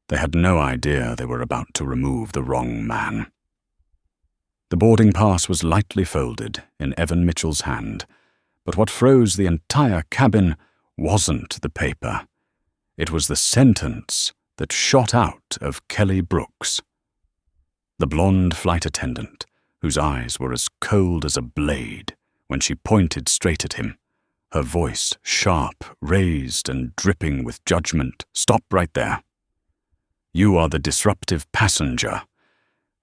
They had no idea they were about to remove the wrong man. The boarding pass was lightly folded in Evan Mitchell's hand, but what froze the entire cabin wasn't the paper. It was the sentence that shot out of Kelly Brooks. The blonde flight attendant, whose eyes were as cold as a blade when she pointed straight at him, her voice sharp, raised, and dripping with judgment. "Stop right there. You are the disruptive passenger,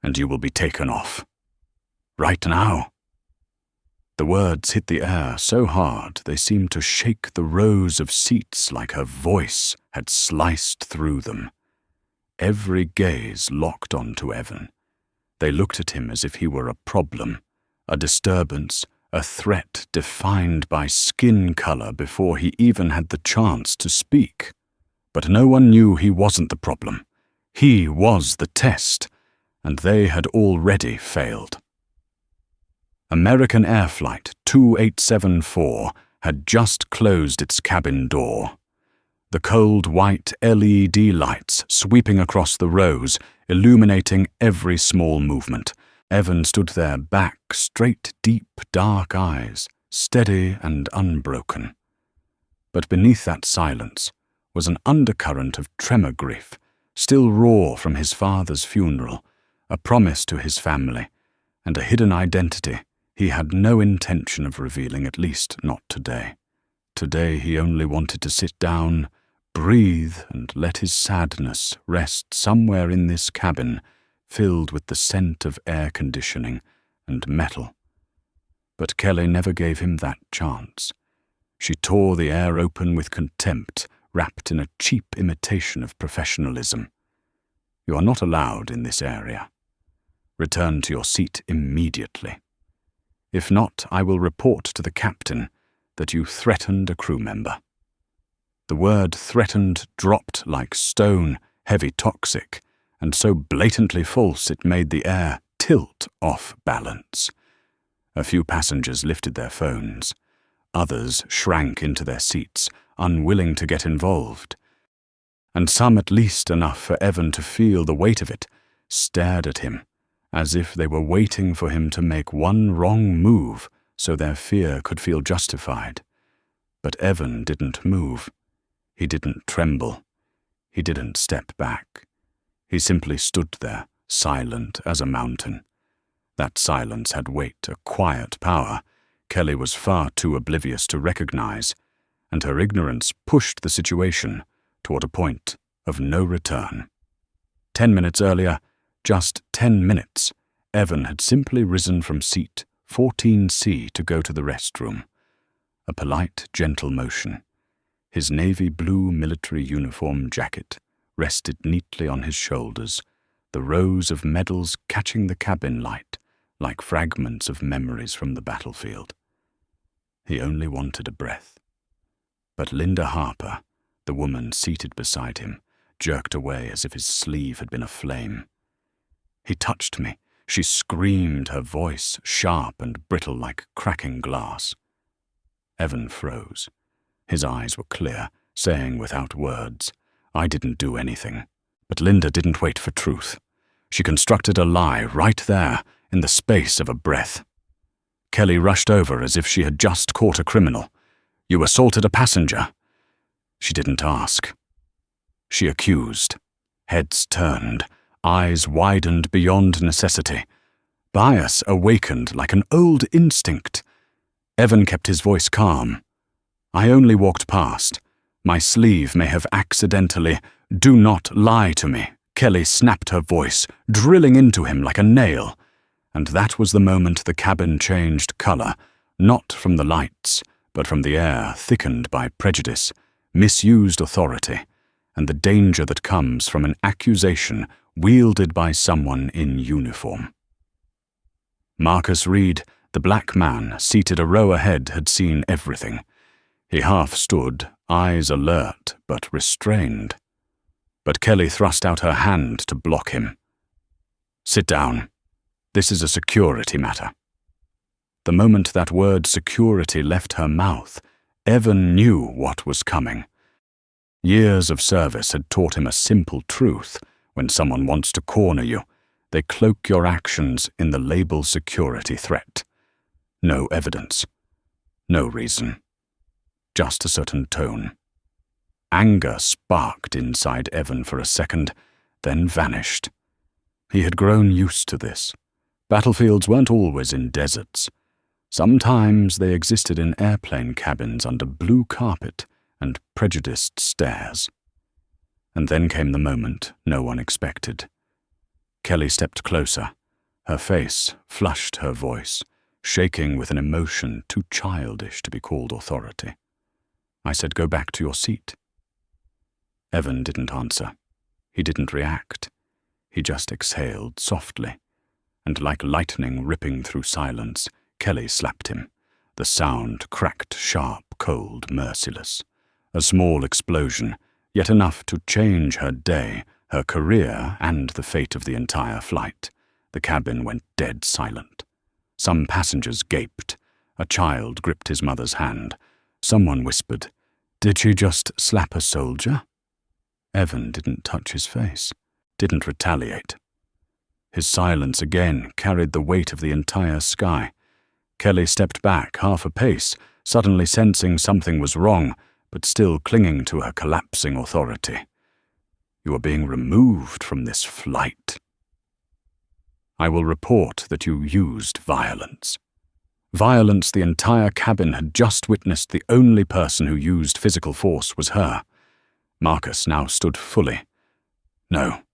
and you will be taken off. Right now." The words hit the air so hard they seemed to shake the rows of seats like her voice had sliced through them. Every gaze locked onto Evan. They looked at him as if he were a problem, a disturbance, a threat defined by skin color before he even had the chance to speak. But no one knew he wasn't the problem. He was the test, and they had already failed. American Air Flight 2874 had just closed its cabin door. The cold white LED lights sweeping across the rows, illuminating every small movement. Evan stood there, back, straight, deep, dark eyes, steady and unbroken. But beneath that silence was an undercurrent of tremor grief, still raw from his father's funeral, a promise to his family, and a hidden identity he had no intention of revealing, at least not today. Today he only wanted to sit down, breathe, and let his sadness rest somewhere in this cabin filled with the scent of air conditioning and metal. But Kelly never gave him that chance. She tore the air open with contempt, wrapped in a cheap imitation of professionalism. "You are not allowed in this area. Return to your seat immediately. If not, I will report to the captain that you threatened a crew member." The word threatened dropped like stone, heavy toxic, and so blatantly false it made the air tilt off balance. A few passengers lifted their phones. Others shrank into their seats, unwilling to get involved. And some, at least enough for Evan to feel the weight of it, stared at him, as if they were waiting for him to make one wrong move so their fear could feel justified. But Evan didn't move. He didn't tremble. He didn't step back. He simply stood there, silent as a mountain. That silence had weight, a quiet power Kelly was far too oblivious to recognize, and her ignorance pushed the situation toward a point of no return. 10 minutes earlier, just 10 minutes, Evan had simply risen from seat 14C to go to the restroom. A polite, gentle motion. His navy blue military uniform jacket rested neatly on his shoulders, the rows of medals catching the cabin light like fragments of memories from the battlefield. He only wanted a breath. But Linda Harper, the woman seated beside him, jerked away as if his sleeve had been aflame. "He touched me," she screamed, her voice sharp and brittle like cracking glass. Evan froze. His eyes were clear, saying without words, "I didn't do anything." But Linda didn't wait for truth. She constructed a lie right there, in the space of a breath. Kelly rushed over as if she had just caught a criminal. "You assaulted a passenger." She didn't ask. She accused. Heads turned, eyes widened beyond necessity. Bias awakened like an old instinct. Evan kept his voice calm. "I only walked past. My sleeve may have accidentally—" "Do not lie to me," Kelly snapped her voice, drilling into him like a nail. And that was the moment the cabin changed color, not from the lights, but from the air thickened by prejudice, misused authority, and the danger that comes from an accusation wielded by someone in uniform. Marcus Reed, the black man seated a row ahead, had seen everything. He half stood, eyes alert but restrained. But Kelly thrust out her hand to block him. "Sit down. This is a security matter." The moment that word security left her mouth, Evan knew what was coming. Years of service had taught him a simple truth. When someone wants to corner you, they cloak your actions in the label security threat. No evidence. No reason. Just a certain tone. Anger sparked inside Evan for a second, then vanished. He had grown used to this. Battlefields weren't always in deserts. Sometimes they existed in airplane cabins under blue carpet and prejudiced stares. And then came the moment no one expected. Kelly stepped closer. Her face flushed her voice, shaking with an emotion too childish to be called authority. I said, "Go back to your seat." Evan didn't answer. He didn't react. He just exhaled softly, and like lightning ripping through silence, Kelly slapped him. The sound cracked sharp, cold, merciless. A small explosion, yet enough to change her day, her career, and the fate of the entire flight. The cabin went dead silent. Some passengers gaped. A child gripped his mother's hand. Someone whispered, "Did she just slap a soldier?" Evan didn't touch his face, didn't retaliate. His silence again carried the weight of the entire sky. Kelly stepped back half a pace, suddenly sensing something was wrong, but still clinging to her collapsing authority. "You are being removed from this flight. I will report that you used violence." Violence the entire cabin had just witnessed. The only person who used physical force was her. Marcus now stood fully. No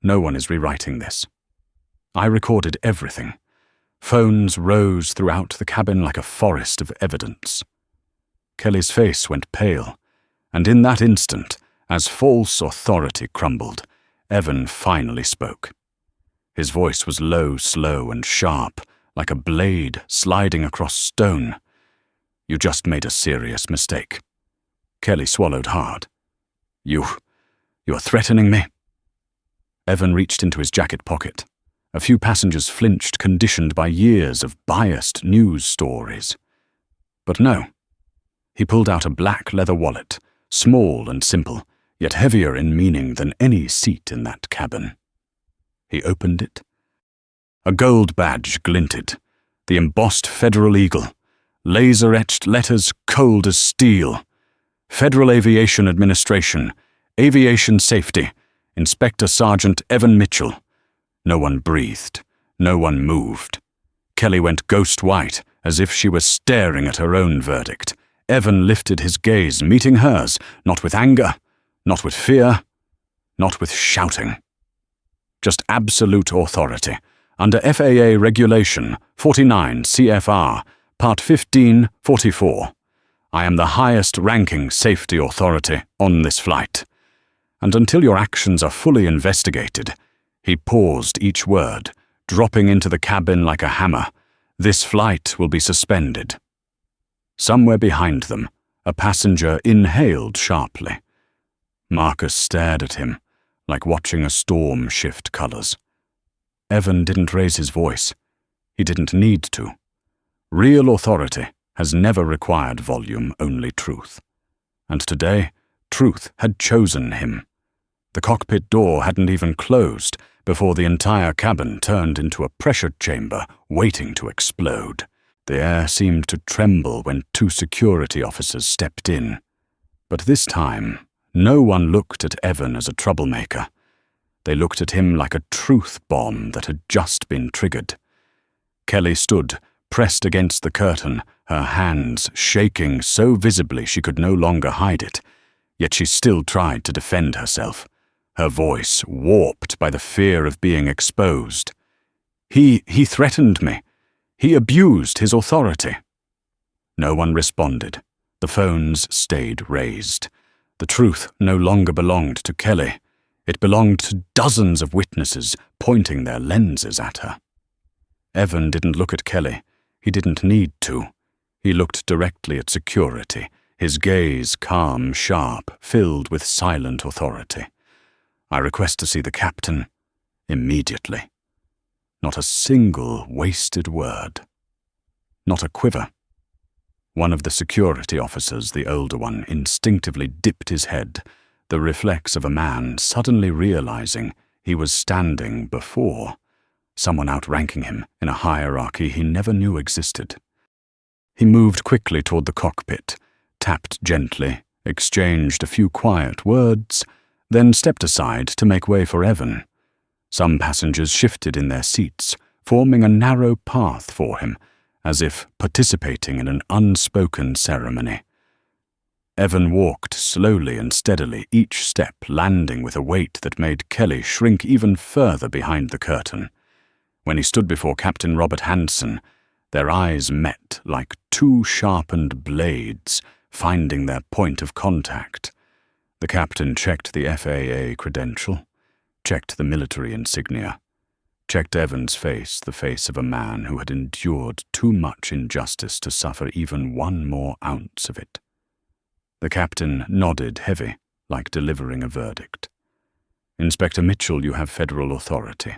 one is rewriting this. I recorded everything. Phones rose throughout the cabin like a forest of evidence. Kelly's face went pale, and in that instant, as false authority crumbled, Evan finally spoke. His voice was low, slow, and sharp, like a blade sliding across stone. "You just made a serious mistake." Kelly swallowed hard. You're threatening me?" Evan reached into his jacket pocket. A few passengers flinched, conditioned by years of biased news stories. But no. He pulled out a black leather wallet, small and simple, yet heavier in meaning than any seat in that cabin. He opened it. A gold badge glinted, the embossed Federal Eagle, laser-etched letters cold as steel. Federal Aviation Administration, Aviation Safety, Inspector Sergeant Evan Mitchell. No one breathed. No one moved. Kelly went ghost white, as if she was staring at her own verdict. Evan lifted his gaze, meeting hers, not with anger, not with fear, not with shouting. Just absolute authority, under FAA Regulation 49 CFR, Part 1544. I am the highest-ranking safety authority on this flight. And until your actions are fully investigated, he paused each word, dropping into the cabin like a hammer. This flight will be suspended. Somewhere behind them, a passenger inhaled sharply. Marcus stared at him, like watching a storm shift colors. Evan didn't raise his voice. He didn't need to. Real authority has never required volume, only truth. And today, truth had chosen him. The cockpit door hadn't even closed before the entire cabin turned into a pressure chamber waiting to explode. The air seemed to tremble when two security officers stepped in. But this time, no one looked at Evan as a troublemaker. They looked at him like a truth bomb that had just been triggered. Kelly stood, pressed against the curtain, her hands shaking so visibly she could no longer hide it. Yet she still tried to defend herself, her voice warped by the fear of being exposed. He threatened me. He abused his authority. No one responded. The phones stayed raised. The truth no longer belonged to Kelly. It belonged to dozens of witnesses pointing their lenses at her. Evan didn't look at Kelly. He didn't need to. He looked directly at security, his gaze calm, sharp, filled with silent authority. I request to see the captain immediately. Not a single wasted word. Not a quiver. One of the security officers, the older one, instinctively dipped his head, the reflex of a man suddenly realizing he was standing before someone outranking him in a hierarchy he never knew existed. He moved quickly toward the cockpit, tapped gently, exchanged a few quiet words, then stepped aside to make way for Evan. Some passengers shifted in their seats, forming a narrow path for him, as if participating in an unspoken ceremony. Evan walked slowly and steadily, each step landing with a weight that made Kelly shrink even further behind the curtain. When he stood before Captain Robert Hansen, their eyes met like two sharpened blades, finding their point of contact. The captain checked the FAA credential, checked the military insignia, checked Evan's face, the face of a man who had endured too much injustice to suffer even one more ounce of it. The captain nodded heavy, like delivering a verdict. "Inspector Mitchell, you have federal authority.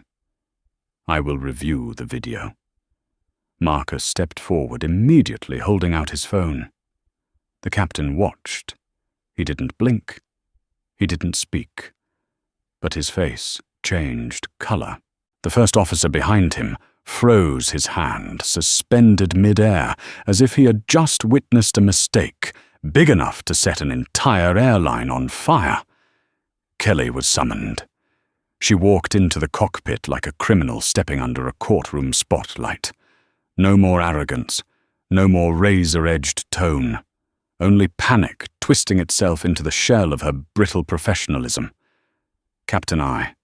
I will review the video." Marcus stepped forward, immediately holding out his phone. The captain watched. He didn't blink. He didn't speak. But his face changed color. The first officer behind him froze his hand, suspended mid-air, as if he had just witnessed a mistake big enough to set an entire airline on fire. Kelly was summoned. She walked into the cockpit like a criminal stepping under a courtroom spotlight. No more arrogance, no more razor-edged tone, only panic twisting itself into the shell of her brittle professionalism. "Captain, I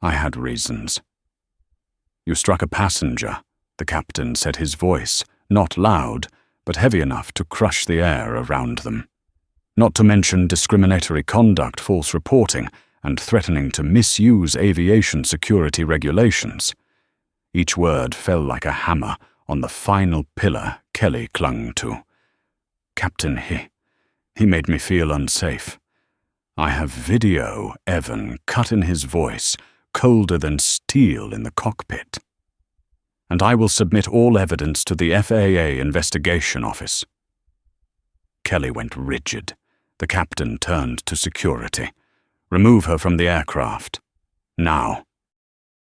had reasons." "You struck a passenger," the captain said, his voice not loud, but heavy enough to crush the air around them. "Not to mention discriminatory conduct, false reporting, and threatening to misuse aviation security regulations." Each word fell like a hammer on the final pillar Kelly clung to. "Captain, he made me feel unsafe. I have video," Evan cut in his voice, colder than steel in the cockpit. "And I will submit all evidence to the FAA investigation office." Kelly went rigid. The captain turned to security. "Remove her from the aircraft. Now."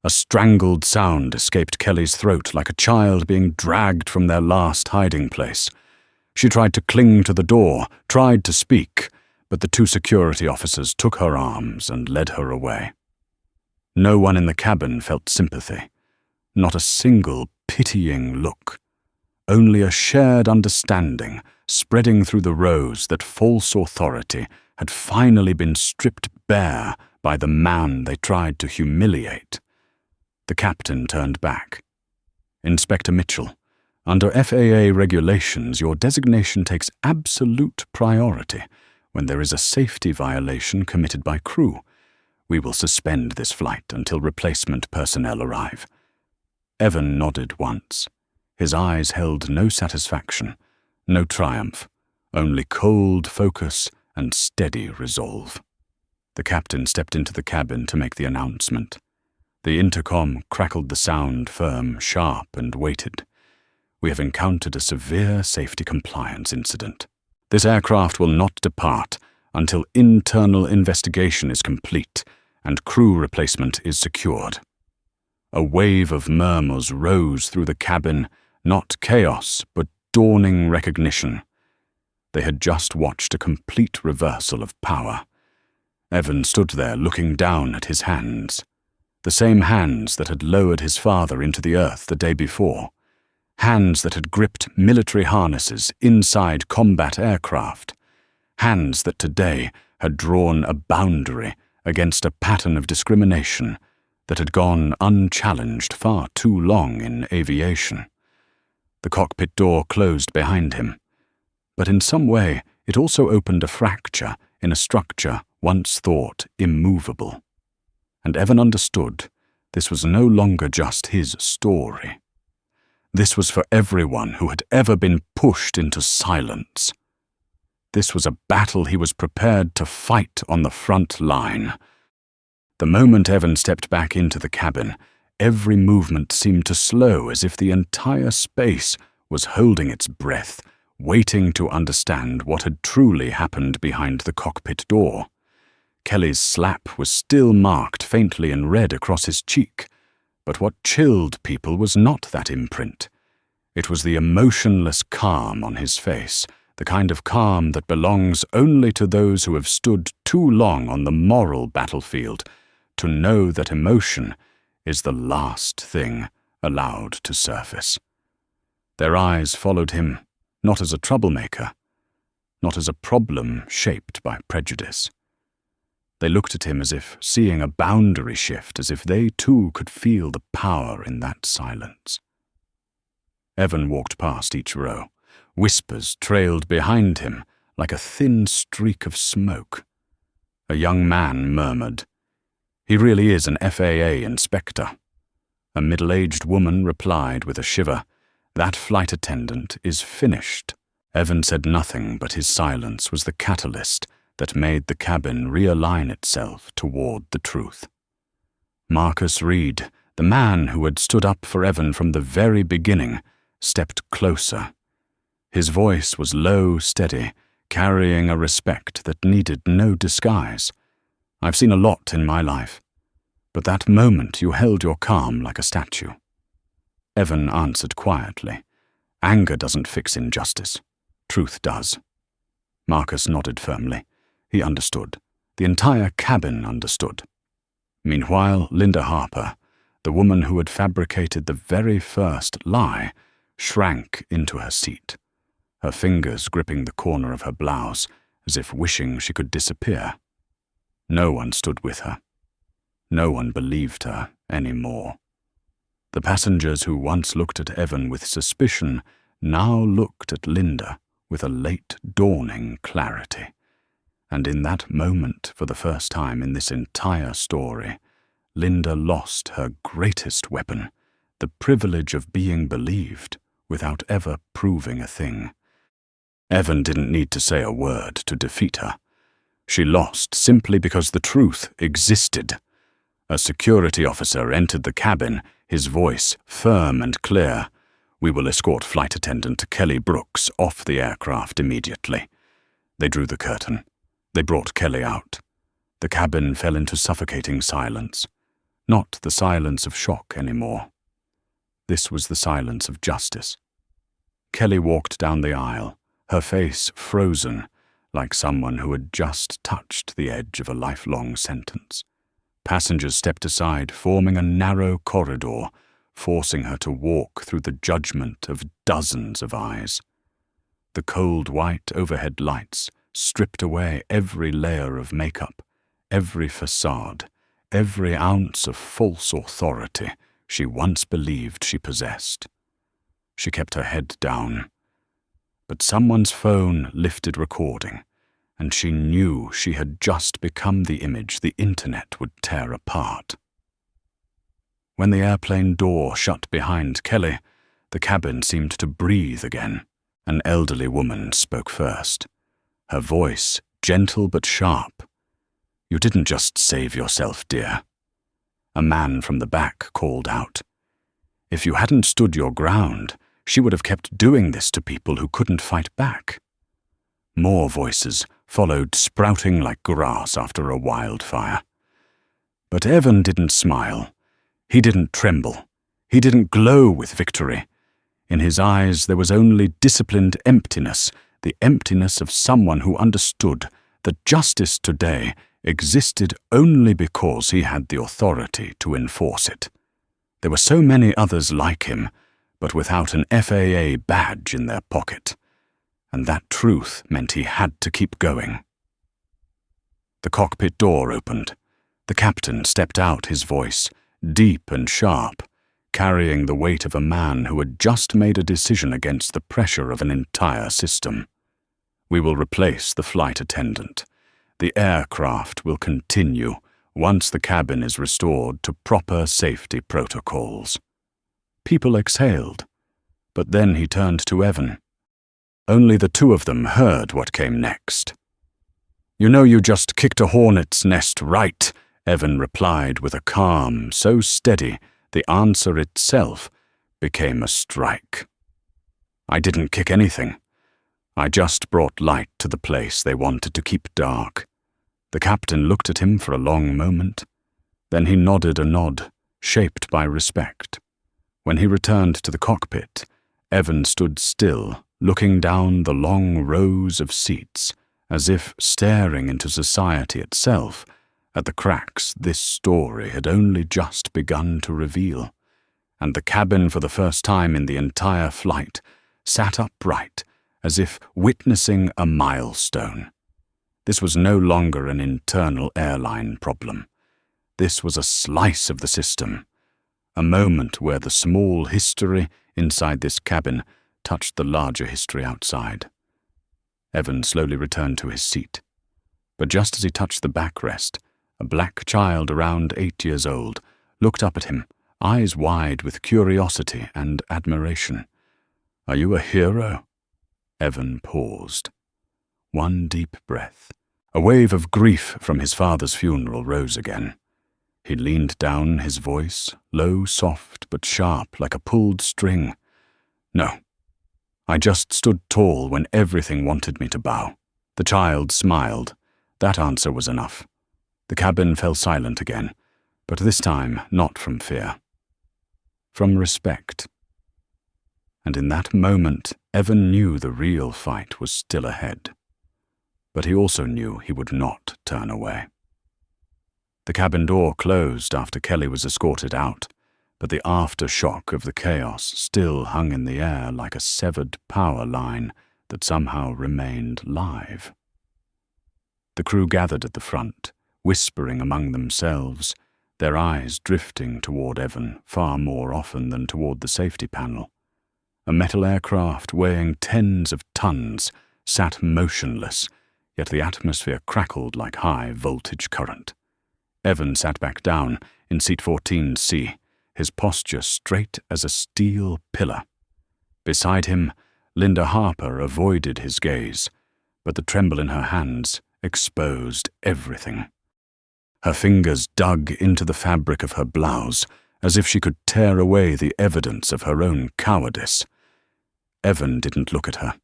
A strangled sound escaped Kelly's throat like a child being dragged from their last hiding place. She tried to cling to the door, tried to speak, but the two security officers took her arms and led her away. No one in the cabin felt sympathy. Not a single pitying look. Only a shared understanding spreading through the rows that false authority had finally been stripped bare by the man they tried to humiliate. The captain turned back. "Inspector Mitchell, under FAA regulations, your designation takes absolute priority when there is a safety violation committed by crew. We will suspend this flight until replacement personnel arrive." Evan nodded once. His eyes held no satisfaction, no triumph, only cold focus and steady resolve. The captain stepped into the cabin to make the announcement. The intercom crackled the sound firm, sharp, and weighted. "We have encountered a severe safety compliance incident. This aircraft will not depart until internal investigation is complete and crew replacement is secured." A wave of murmurs rose through the cabin, not chaos, but dawning recognition. They had just watched a complete reversal of power. Evan stood there looking down at his hands. The same hands that had lowered his father into the earth the day before. Hands that had gripped military harnesses inside combat aircraft. Hands that today had drawn a boundary against a pattern of discrimination that had gone unchallenged far too long in aviation. The cockpit door closed behind him, but in some way it also opened a fracture in a structure once thought immovable. And Evan understood this was no longer just his story. This was for everyone who had ever been pushed into silence. This was a battle he was prepared to fight on the front line. The moment Evan stepped back into the cabin, every movement seemed to slow, as if the entire space was holding its breath, waiting to understand what had truly happened behind the cockpit door. Kelly's slap was still marked faintly in red across his cheek, but what chilled people was not that imprint. It was the emotionless calm on his face, the kind of calm that belongs only to those who have stood too long on the moral battlefield to know that emotion is the last thing allowed to surface. Their eyes followed him, not as a troublemaker, not as a problem shaped by prejudice. They looked at him as if seeing a boundary shift, as if they too could feel the power in that silence. Evan walked past each row. Whispers trailed behind him like a thin streak of smoke. A young man murmured, "He really is an FAA inspector." A middle-aged woman replied with a shiver, "That flight attendant is finished." Evan said nothing, but his silence was the catalyst that made the cabin realign itself toward the truth. Marcus Reed, the man who had stood up for Evan from the very beginning, stepped closer. His voice was low, steady, carrying a respect that needed no disguise. "I've seen a lot in my life, but that moment you held your calm like a statue." Evan answered quietly, "Anger doesn't fix injustice. Truth does." Marcus nodded firmly. He understood. The entire cabin understood. Meanwhile, Linda Harper, the woman who had fabricated the very first lie, shrank into her seat, her fingers gripping the corner of her blouse as if wishing she could disappear. No one stood with her. No one believed her any more. The passengers who once looked at Evan with suspicion now looked at Linda with a late dawning clarity. And in that moment, for the first time in this entire story, Linda lost her greatest weapon, the privilege of being believed without ever proving a thing. Evan didn't need to say a word to defeat her. She lost simply because the truth existed. A security officer entered the cabin, his voice firm and clear. "We will escort flight attendant Kelly Brooks off the aircraft immediately." They drew the curtain. They brought Kelly out. The cabin fell into suffocating silence. Not the silence of shock anymore. This was the silence of justice. Kelly walked down the aisle, her face frozen, like someone who had just touched the edge of a lifelong sentence. Passengers stepped aside, forming a narrow corridor, forcing her to walk through the judgment of dozens of eyes. The cold white overhead lights stripped away every layer of makeup, every facade, every ounce of false authority she once believed she possessed. She kept her head down, but someone's phone lifted recording, and she knew she had just become the image the internet would tear apart. When the airplane door shut behind Kelly, the cabin seemed to breathe again. An elderly woman spoke first. Her voice, gentle but sharp. "You didn't just save yourself, dear." A man from the back called out. "If you hadn't stood your ground, she would have kept doing this to people who couldn't fight back." More voices followed, sprouting like grass after a wildfire. But Evan didn't smile. He didn't tremble. He didn't glow with victory. In his eyes there was only disciplined emptiness, the emptiness of someone who understood that justice today existed only because he had the authority to enforce it. There were so many others like him, but without an FAA badge in their pocket. And that truth meant he had to keep going. The cockpit door opened. The captain stepped out, his voice deep and sharp, carrying the weight of a man who had just made a decision against the pressure of an entire system. "We will replace the flight attendant. The aircraft will continue once the cabin is restored to proper safety protocols." People exhaled, but then he turned to Evan. Only the two of them heard what came next. "You know you just kicked a hornet's nest, right?" Evan replied with a calm so steady the answer itself became a strike. "I didn't kick anything. I just brought light to the place they wanted to keep dark. The captain looked at him for a long moment. Then he nodded a nod, shaped by respect. When he returned to the cockpit, Evan stood still, looking down the long rows of seats, as if staring into society itself at the cracks this story had only just begun to reveal. And the cabin, for the first time in the entire flight, sat upright, as if witnessing a milestone. This was no longer an internal airline problem. This was a slice of the system, a moment where the small history inside this cabin touched the larger history outside. Evan slowly returned to his seat. But just as he touched the backrest, a black child around 8 years old looked up at him, eyes wide with curiosity and admiration. "Are you a hero?" Evan paused. One deep breath. A wave of grief from his father's funeral rose again. He leaned down, his voice low, soft, but sharp like a pulled string. "No. I just stood tall when everything wanted me to bow." The child smiled. That answer was enough. The cabin fell silent again, but this time not from fear. From respect. And in that moment, Evan knew the real fight was still ahead. But he also knew he would not turn away. The cabin door closed after Kelly was escorted out, but the aftershock of the chaos still hung in the air like a severed power line that somehow remained live. The crew gathered at the front, whispering among themselves, their eyes drifting toward Evan far more often than toward the safety panel. A metal aircraft weighing tens of tons sat motionless, yet the atmosphere crackled like high-voltage current. Evan sat back down in seat 14C, his posture straight as a steel pillar. Beside him, Linda Harper avoided his gaze, but the tremble in her hands exposed everything. Her fingers dug into the fabric of her blouse as if she could tear away the evidence of her own cowardice. Evan didn't look at her.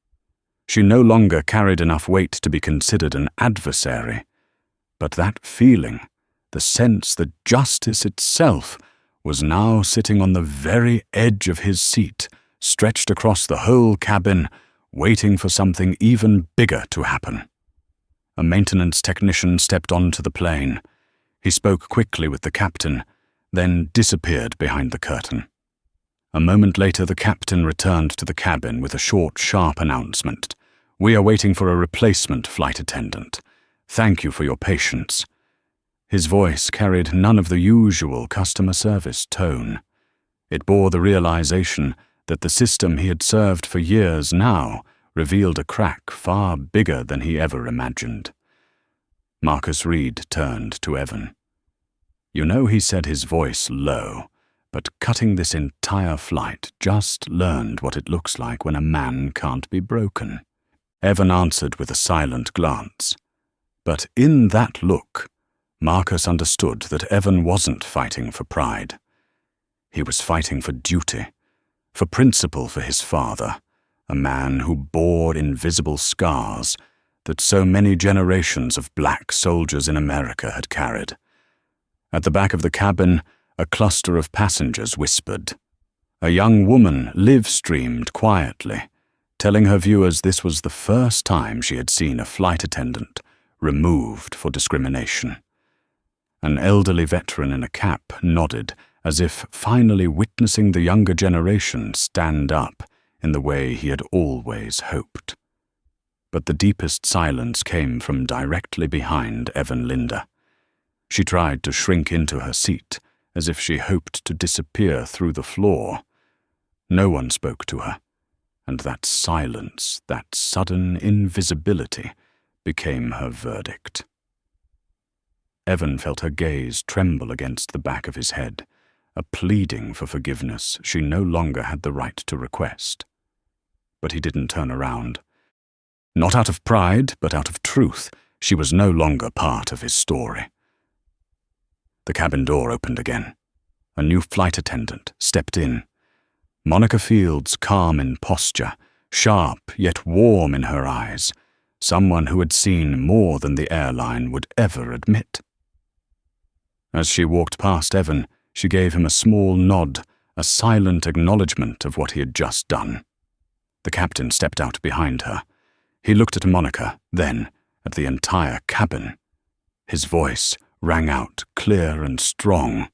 She no longer carried enough weight to be considered an adversary. But that feeling, the sense that justice itself was now sitting on the very edge of his seat, stretched across the whole cabin, waiting for something even bigger to happen. A maintenance technician stepped onto the plane. He spoke quickly with the captain, then disappeared behind the curtain. A moment later, the captain returned to the cabin with a short, sharp announcement. "We are waiting for a replacement flight attendant. Thank you for your patience." His voice carried none of the usual customer service tone. It bore the realization that the system he had served for years now revealed a crack far bigger than he ever imagined. Marcus Reed turned to Evan. "You know," he said, his voice low, "but cutting this entire flight just learned what it looks like when a man can't be broken." Evan answered with a silent glance. But in that look, Marcus understood that Evan wasn't fighting for pride. He was fighting for duty, for principle for his father, a man who bore invisible scars that so many generations of black soldiers in America had carried. At the back of the cabin, a cluster of passengers whispered. A young woman live-streamed quietly, telling her viewers this was the first time she had seen a flight attendant removed for discrimination. An elderly veteran in a cap nodded, as if finally witnessing the younger generation stand up in the way he had always hoped. But the deepest silence came from directly behind Evan Linda. She tried to shrink into her seat, as if she hoped to disappear through the floor. No one spoke to her, and that silence, that sudden invisibility, became her verdict. Evan felt her gaze tremble against the back of his head, a pleading for forgiveness she no longer had the right to request. But he didn't turn around. Not out of pride, but out of truth, she was no longer part of his story. The cabin door opened again. A new flight attendant stepped in. Monica Fields, calm in posture, sharp yet warm in her eyes, someone who had seen more than the airline would ever admit. As she walked past Evan, she gave him a small nod, a silent acknowledgement of what he had just done. The captain stepped out behind her. He looked at Monica, then at the entire cabin. His voice rang out clear and strong.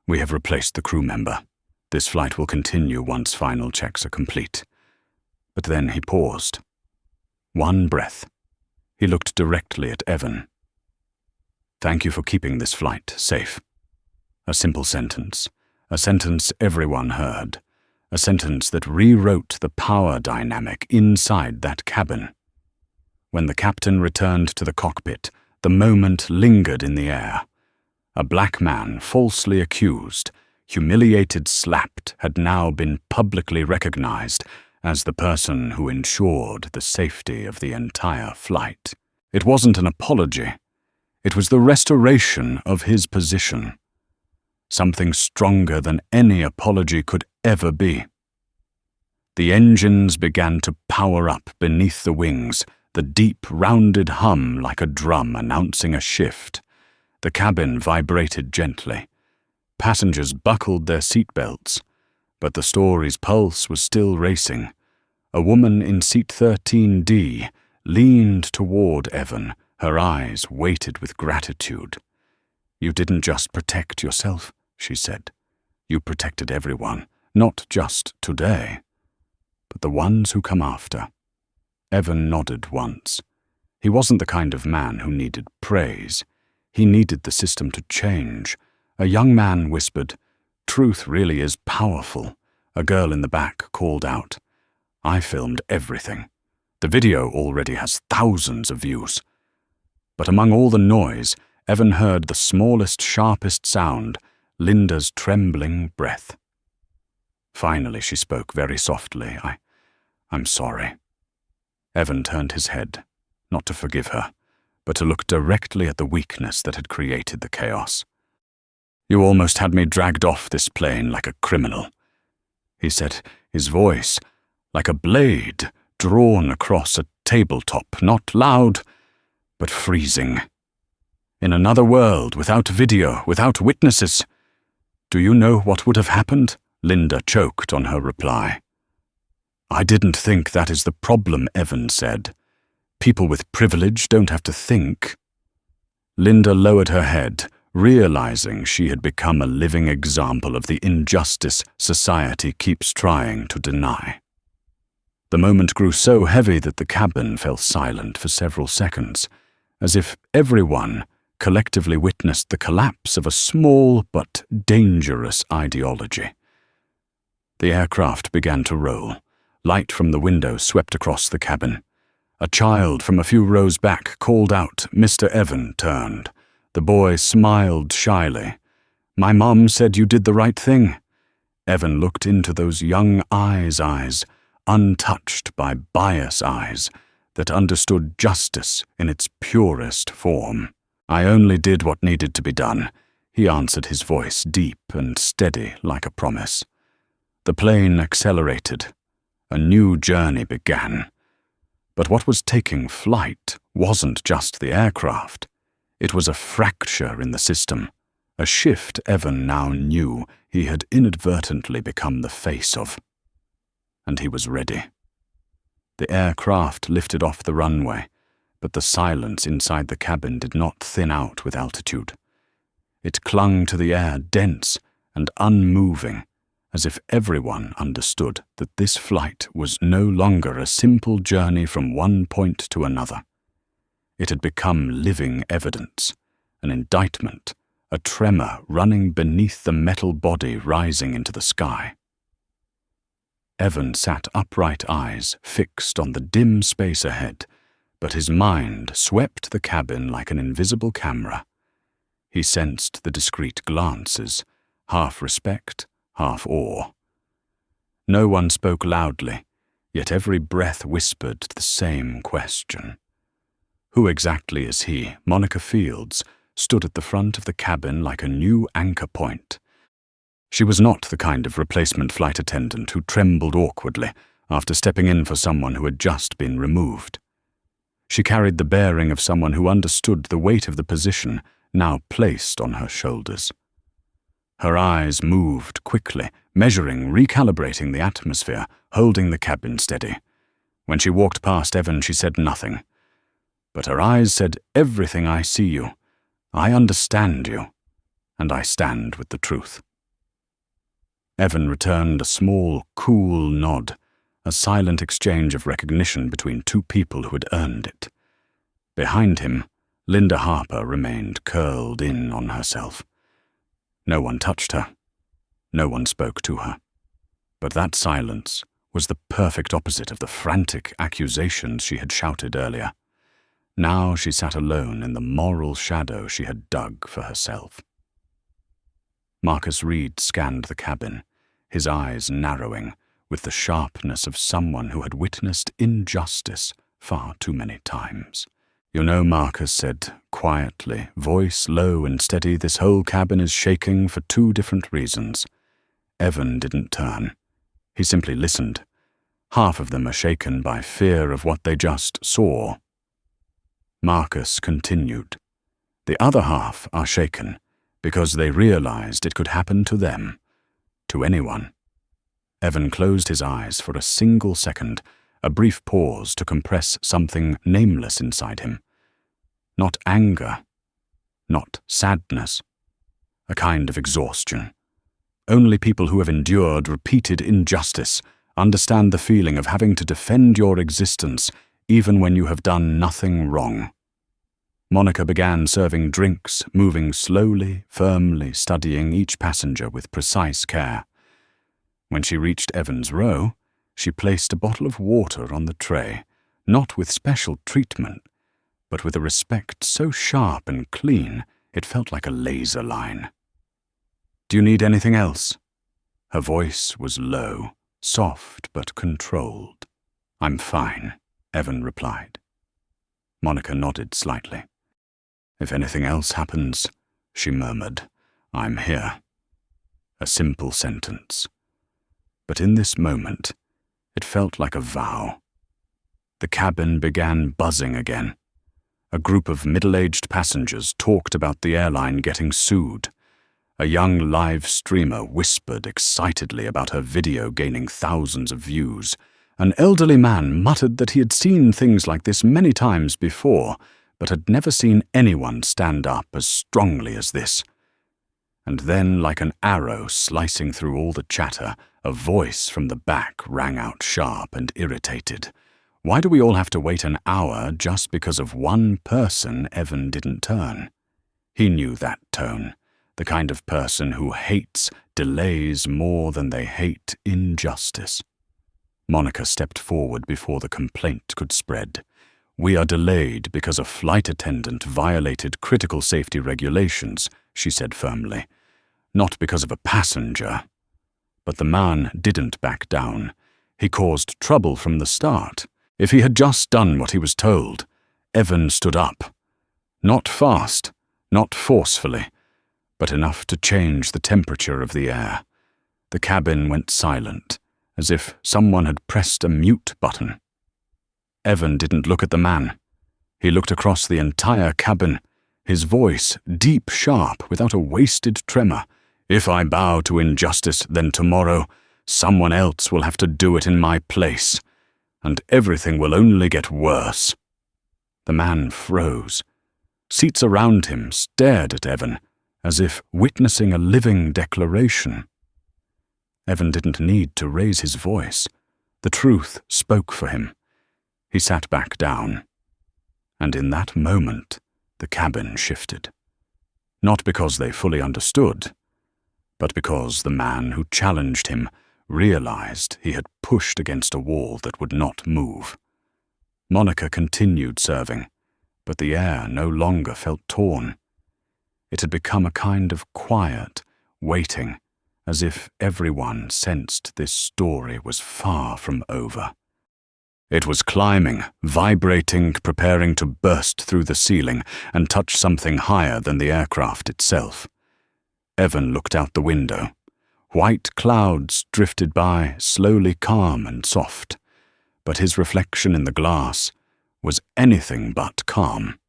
"We have replaced the crew member. This flight will continue once final checks are complete." But then he paused. One breath. He looked directly at Evan. "Thank you for keeping this flight safe." A simple sentence. A sentence everyone heard. A sentence that rewrote the power dynamic inside that cabin. When the captain returned to the cockpit, the moment lingered in the air. A black man, falsely accused, humiliated, slapped, had now been publicly recognized as the person who ensured the safety of the entire flight. It wasn't an apology. It was the restoration of his position. Something stronger than any apology could ever be. The engines began to power up beneath the wings, the deep, rounded hum like a drum announcing a shift. The cabin vibrated gently. Passengers buckled their seatbelts, but the story's pulse was still racing. A woman in seat 13D leaned toward Evan, her eyes weighted with gratitude. "You didn't just protect yourself," she said. "You protected everyone, not just today, but the ones who come after." Evan nodded once. He wasn't the kind of man who needed praise. He needed the system to change. A young man whispered, "Truth really is powerful." A girl in the back called out, "I filmed everything. The video already has thousands of views." But among all the noise, Evan heard the smallest, sharpest sound, Linda's trembling breath. Finally, she spoke very softly. I'm sorry." Evan turned his head, not to forgive her, but to look directly at the weakness that had created the chaos. "You almost had me dragged off this plane like a criminal," he said, his voice like a blade drawn across a tabletop, not loud, but freezing. "In another world, without video, without witnesses. Do you know what would have happened?" Linda choked on her reply. "I didn't think that is the problem," Evan said. "People with privilege don't have to think." Linda lowered her head, realizing she had become a living example of the injustice society keeps trying to deny. The moment grew so heavy that the cabin fell silent for several seconds, as if everyone collectively witnessed the collapse of a small but dangerous ideology. The aircraft began to roll. Light from the window swept across the cabin. A child from a few rows back called out. Mr. Evan turned. The boy smiled shyly. "My mom said you did the right thing." Evan looked into those young eyes, untouched by bias eyes, that understood justice in its purest form. "I only did what needed to be done," he answered, his voice deep and steady like a promise. The plane accelerated. A new journey began. But what was taking flight wasn't just the aircraft. It was a fracture in the system, a shift Evan now knew he had inadvertently become the face of. And he was ready. The aircraft lifted off the runway, but the silence inside the cabin did not thin out with altitude. It clung to the air, dense and unmoving, as if everyone understood that this flight was no longer a simple journey from one point to another. It had become living evidence, an indictment, a tremor running beneath the metal body rising into the sky. Evan sat upright, eyes fixed on the dim space ahead, but his mind swept the cabin like an invisible camera. He sensed the discreet glances, half respect, half awe. No one spoke loudly, yet every breath whispered the same question. Who exactly is he? Monica Fields stood at the front of the cabin like a new anchor point. She was not the kind of replacement flight attendant who trembled awkwardly after stepping in for someone who had just been removed. She carried the bearing of someone who understood the weight of the position now placed on her shoulders. Her eyes moved quickly, measuring, recalibrating the atmosphere, holding the cabin steady. When she walked past Evan, she said nothing. But her eyes said, "Everything I see you. I understand you, and I stand with the truth." Evan returned a small, cool nod, a silent exchange of recognition between two people who had earned it. Behind him, Linda Harper remained curled in on herself. No one touched her. No one spoke to her. But that silence was the perfect opposite of the frantic accusations she had shouted earlier. Now she sat alone in the moral shadow she had dug for herself. Marcus Reed scanned the cabin, his eyes narrowing with the sharpness of someone who had witnessed injustice far too many times. "You know," Marcus said quietly, voice low and steady, "this whole cabin is shaking for two different reasons." Evan didn't turn. He simply listened. Half of them are shaken by fear of what they just saw. Marcus continued. The other half are shaken because they realized it could happen to them, to anyone. Evan closed his eyes for a single second, a brief pause to compress something nameless inside him. Not anger, not sadness, a kind of exhaustion. Only people who have endured repeated injustice understand the feeling of having to defend your existence even when you have done nothing wrong. Monica began serving drinks, moving slowly, firmly, studying each passenger with precise care. When she reached Evan's row, she placed a bottle of water on the tray, not with special treatment, but with a respect so sharp and clean it felt like a laser line. "Do you need anything else?" Her voice was low, soft but controlled. "I'm fine," Evan replied. Monica nodded slightly. "If anything else happens," she murmured, "I'm here." A simple sentence. But in this moment, it felt like a vow. The cabin began buzzing again. A group of middle-aged passengers talked about the airline getting sued. A young live streamer whispered excitedly about her video gaining thousands of views. An elderly man muttered that he had seen things like this many times before, but had never seen anyone stand up as strongly as this. And then, like an arrow slicing through all the chatter, a voice from the back rang out sharp and irritated. Why do we all have to wait an hour just because of one person Evan didn't turn? He knew that tone, the kind of person who hates delays more than they hate injustice. Monica stepped forward before the complaint could spread. "We are delayed because a flight attendant violated critical safety regulations," she said firmly. "Not because of a passenger." But the man didn't back down. He caused trouble from the start. If he had just done what he was told, Evan stood up. Not fast, not forcefully, but enough to change the temperature of the air. The cabin went silent, as if someone had pressed a mute button. Evan didn't look at the man. He looked across the entire cabin, his voice deep, sharp, without a wasted tremor. "If I bow to injustice, then tomorrow someone else will have to do it in my place, and everything will only get worse." The man froze. Seats around him stared at Evan, as if witnessing a living declaration. Evan didn't need to raise his voice. The truth spoke for him. He sat back down. And in that moment, the cabin shifted. Not because they fully understood, but because the man who challenged him realized he had pushed against a wall that would not move. Monica continued serving, but the air no longer felt torn. It had become a kind of quiet waiting, as if everyone sensed this story was far from over. It was climbing, vibrating, preparing to burst through the ceiling and touch something higher than the aircraft itself. Evan looked out the window. White clouds drifted by, slowly calm and soft, but his reflection in the glass was anything but calm.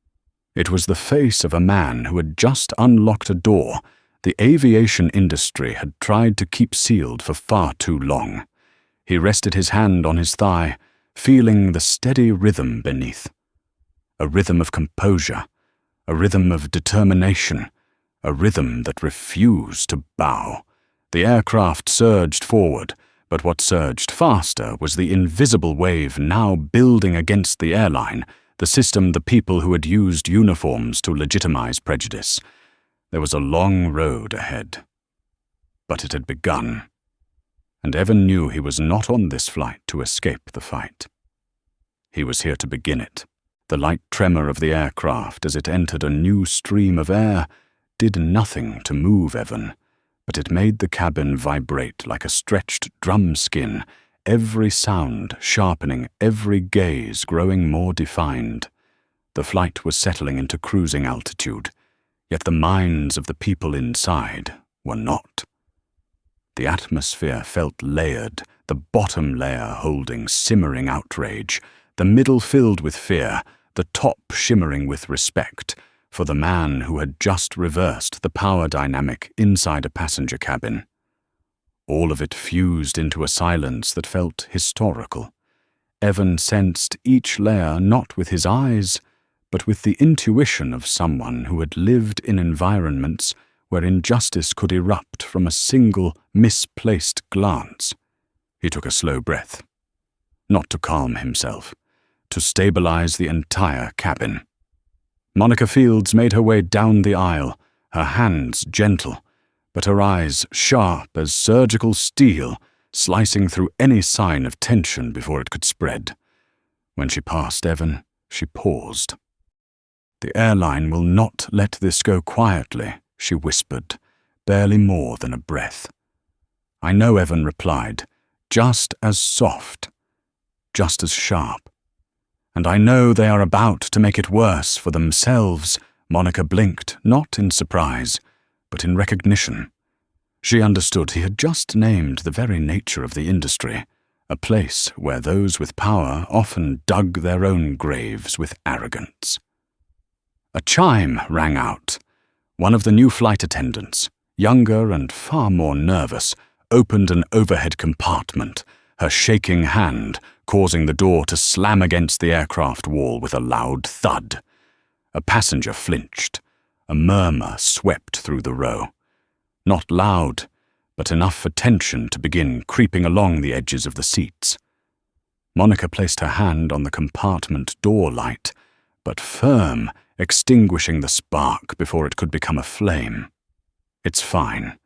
It was the face of a man who had just unlocked a door the aviation industry had tried to keep sealed for far too long. He rested his hand on his thigh, feeling the steady rhythm beneath. A rhythm of composure, a rhythm of determination, a rhythm that refused to bow. The aircraft surged forward, but what surged faster was the invisible wave now building against the airline, the system the people who had used uniforms to legitimize prejudice. There was a long road ahead. But it had begun, and Evan knew he was not on this flight to escape the fight. He was here to begin it. The light tremor of the aircraft as it entered a new stream of air did nothing to move Evan, but it made the cabin vibrate like a stretched drum skin, every sound sharpening, every gaze growing more defined. The flight was settling into cruising altitude, yet the minds of the people inside were not. The atmosphere felt layered, the bottom layer holding simmering outrage, the middle filled with fear, the top shimmering with respect for the man who had just reversed the power dynamic inside a passenger cabin. All of it fused into a silence that felt historical. Evan sensed each layer not with his eyes, but with the intuition of someone who had lived in environments where injustice could erupt from a single misplaced glance. He took a slow breath, not to calm himself, to stabilize the entire cabin. Monica Fields made her way down the aisle, her hands gentle, but her eyes sharp as surgical steel, slicing through any sign of tension before it could spread. When she passed Evan, she paused. "The airline will not let this go quietly," she whispered, barely more than a breath. "I know," Evan replied, just as soft, just as sharp. "And I know they are about to make it worse for themselves." Monica blinked, not in surprise, but in recognition. She understood he had just named the very nature of the industry, a place where those with power often dug their own graves with arrogance. A chime rang out. One of the new flight attendants, younger and far more nervous, opened an overhead compartment, her shaking hand causing the door to slam against the aircraft wall with a loud thud. A passenger flinched. A murmur swept through the row. Not loud, but enough for tension to begin creeping along the edges of the seats. Monica placed her hand on the compartment door light, but firm, extinguishing the spark before it could become a flame. "It's fine.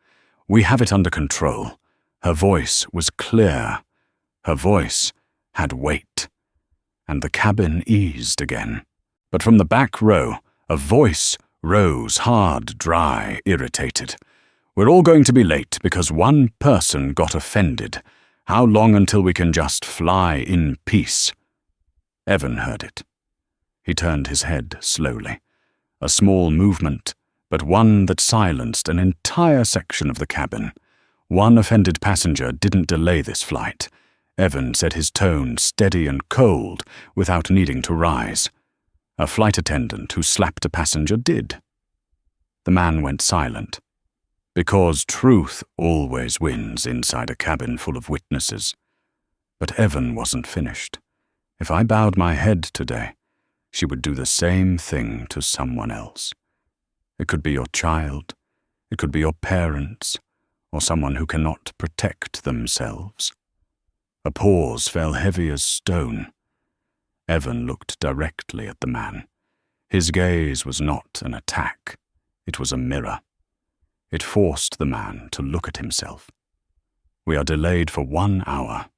We have it under control." Her voice was clear. Her voice had weight. And the cabin eased again. But from the back row, a voice rose, hard, dry, irritated. "We're all going to be late because one person got offended. How long until we can just fly in peace?" Evan heard it. He turned his head slowly. A small movement, but one that silenced an entire section of the cabin. One offended passenger didn't delay this flight. Evan said, his tone steady and cold without needing to rise. A flight attendant who slapped a passenger did. The man went silent. Because truth always wins inside a cabin full of witnesses. But Evan wasn't finished. If I bowed my head today, she would do the same thing to someone else. It could be your child, it could be your parents, or someone who cannot protect themselves. A pause fell heavy as stone. Evan looked directly at the man. His gaze was not an attack, it was a mirror. It forced the man to look at himself. We are delayed for 1 hour,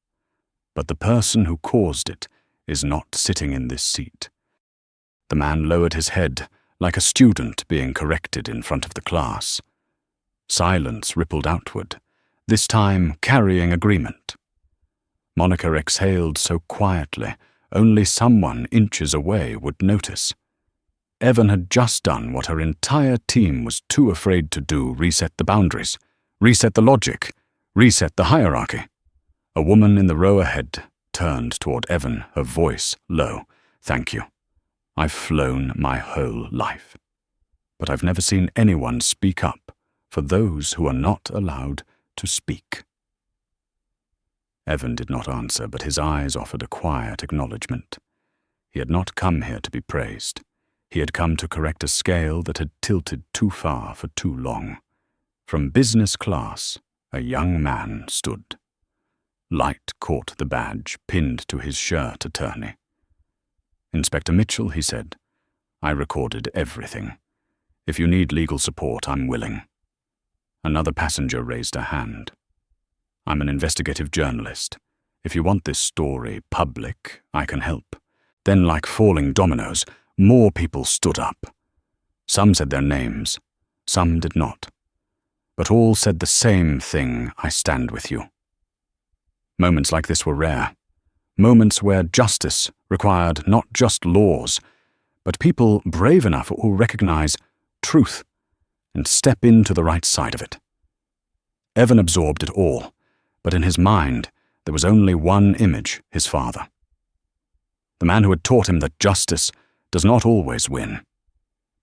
but the person who caused it is not sitting in this seat. The man lowered his head, like a student being corrected in front of the class. Silence rippled outward, this time carrying agreement. Monica exhaled so quietly, only someone inches away would notice. Evan had just done what her entire team was too afraid to do: reset the boundaries, reset the logic, reset the hierarchy. A woman in the row ahead turned toward Evan, her voice low. Thank you. I've flown my whole life. But I've never seen anyone speak up for those who are not allowed to speak." Evan did not answer, but his eyes offered a quiet acknowledgement. He had not come here to be praised. He had come to correct a scale that had tilted too far for too long. From business class, a young man stood. Light caught the badge pinned to his shirt attorney. "Inspector Mitchell," he said, "I recorded everything. If you need legal support, I'm willing." Another passenger raised a hand. "I'm an investigative journalist. If you want this story public, I can help." Then, like falling dominoes, more people stood up. Some said their names, some did not. But all said the same thing: "I stand with you." Moments like this were rare. Moments where justice required not just laws, but people brave enough who will recognize truth and step into the right side of it. Evan absorbed it all, but in his mind there was only one image: his father. The man who had taught him that justice does not always win.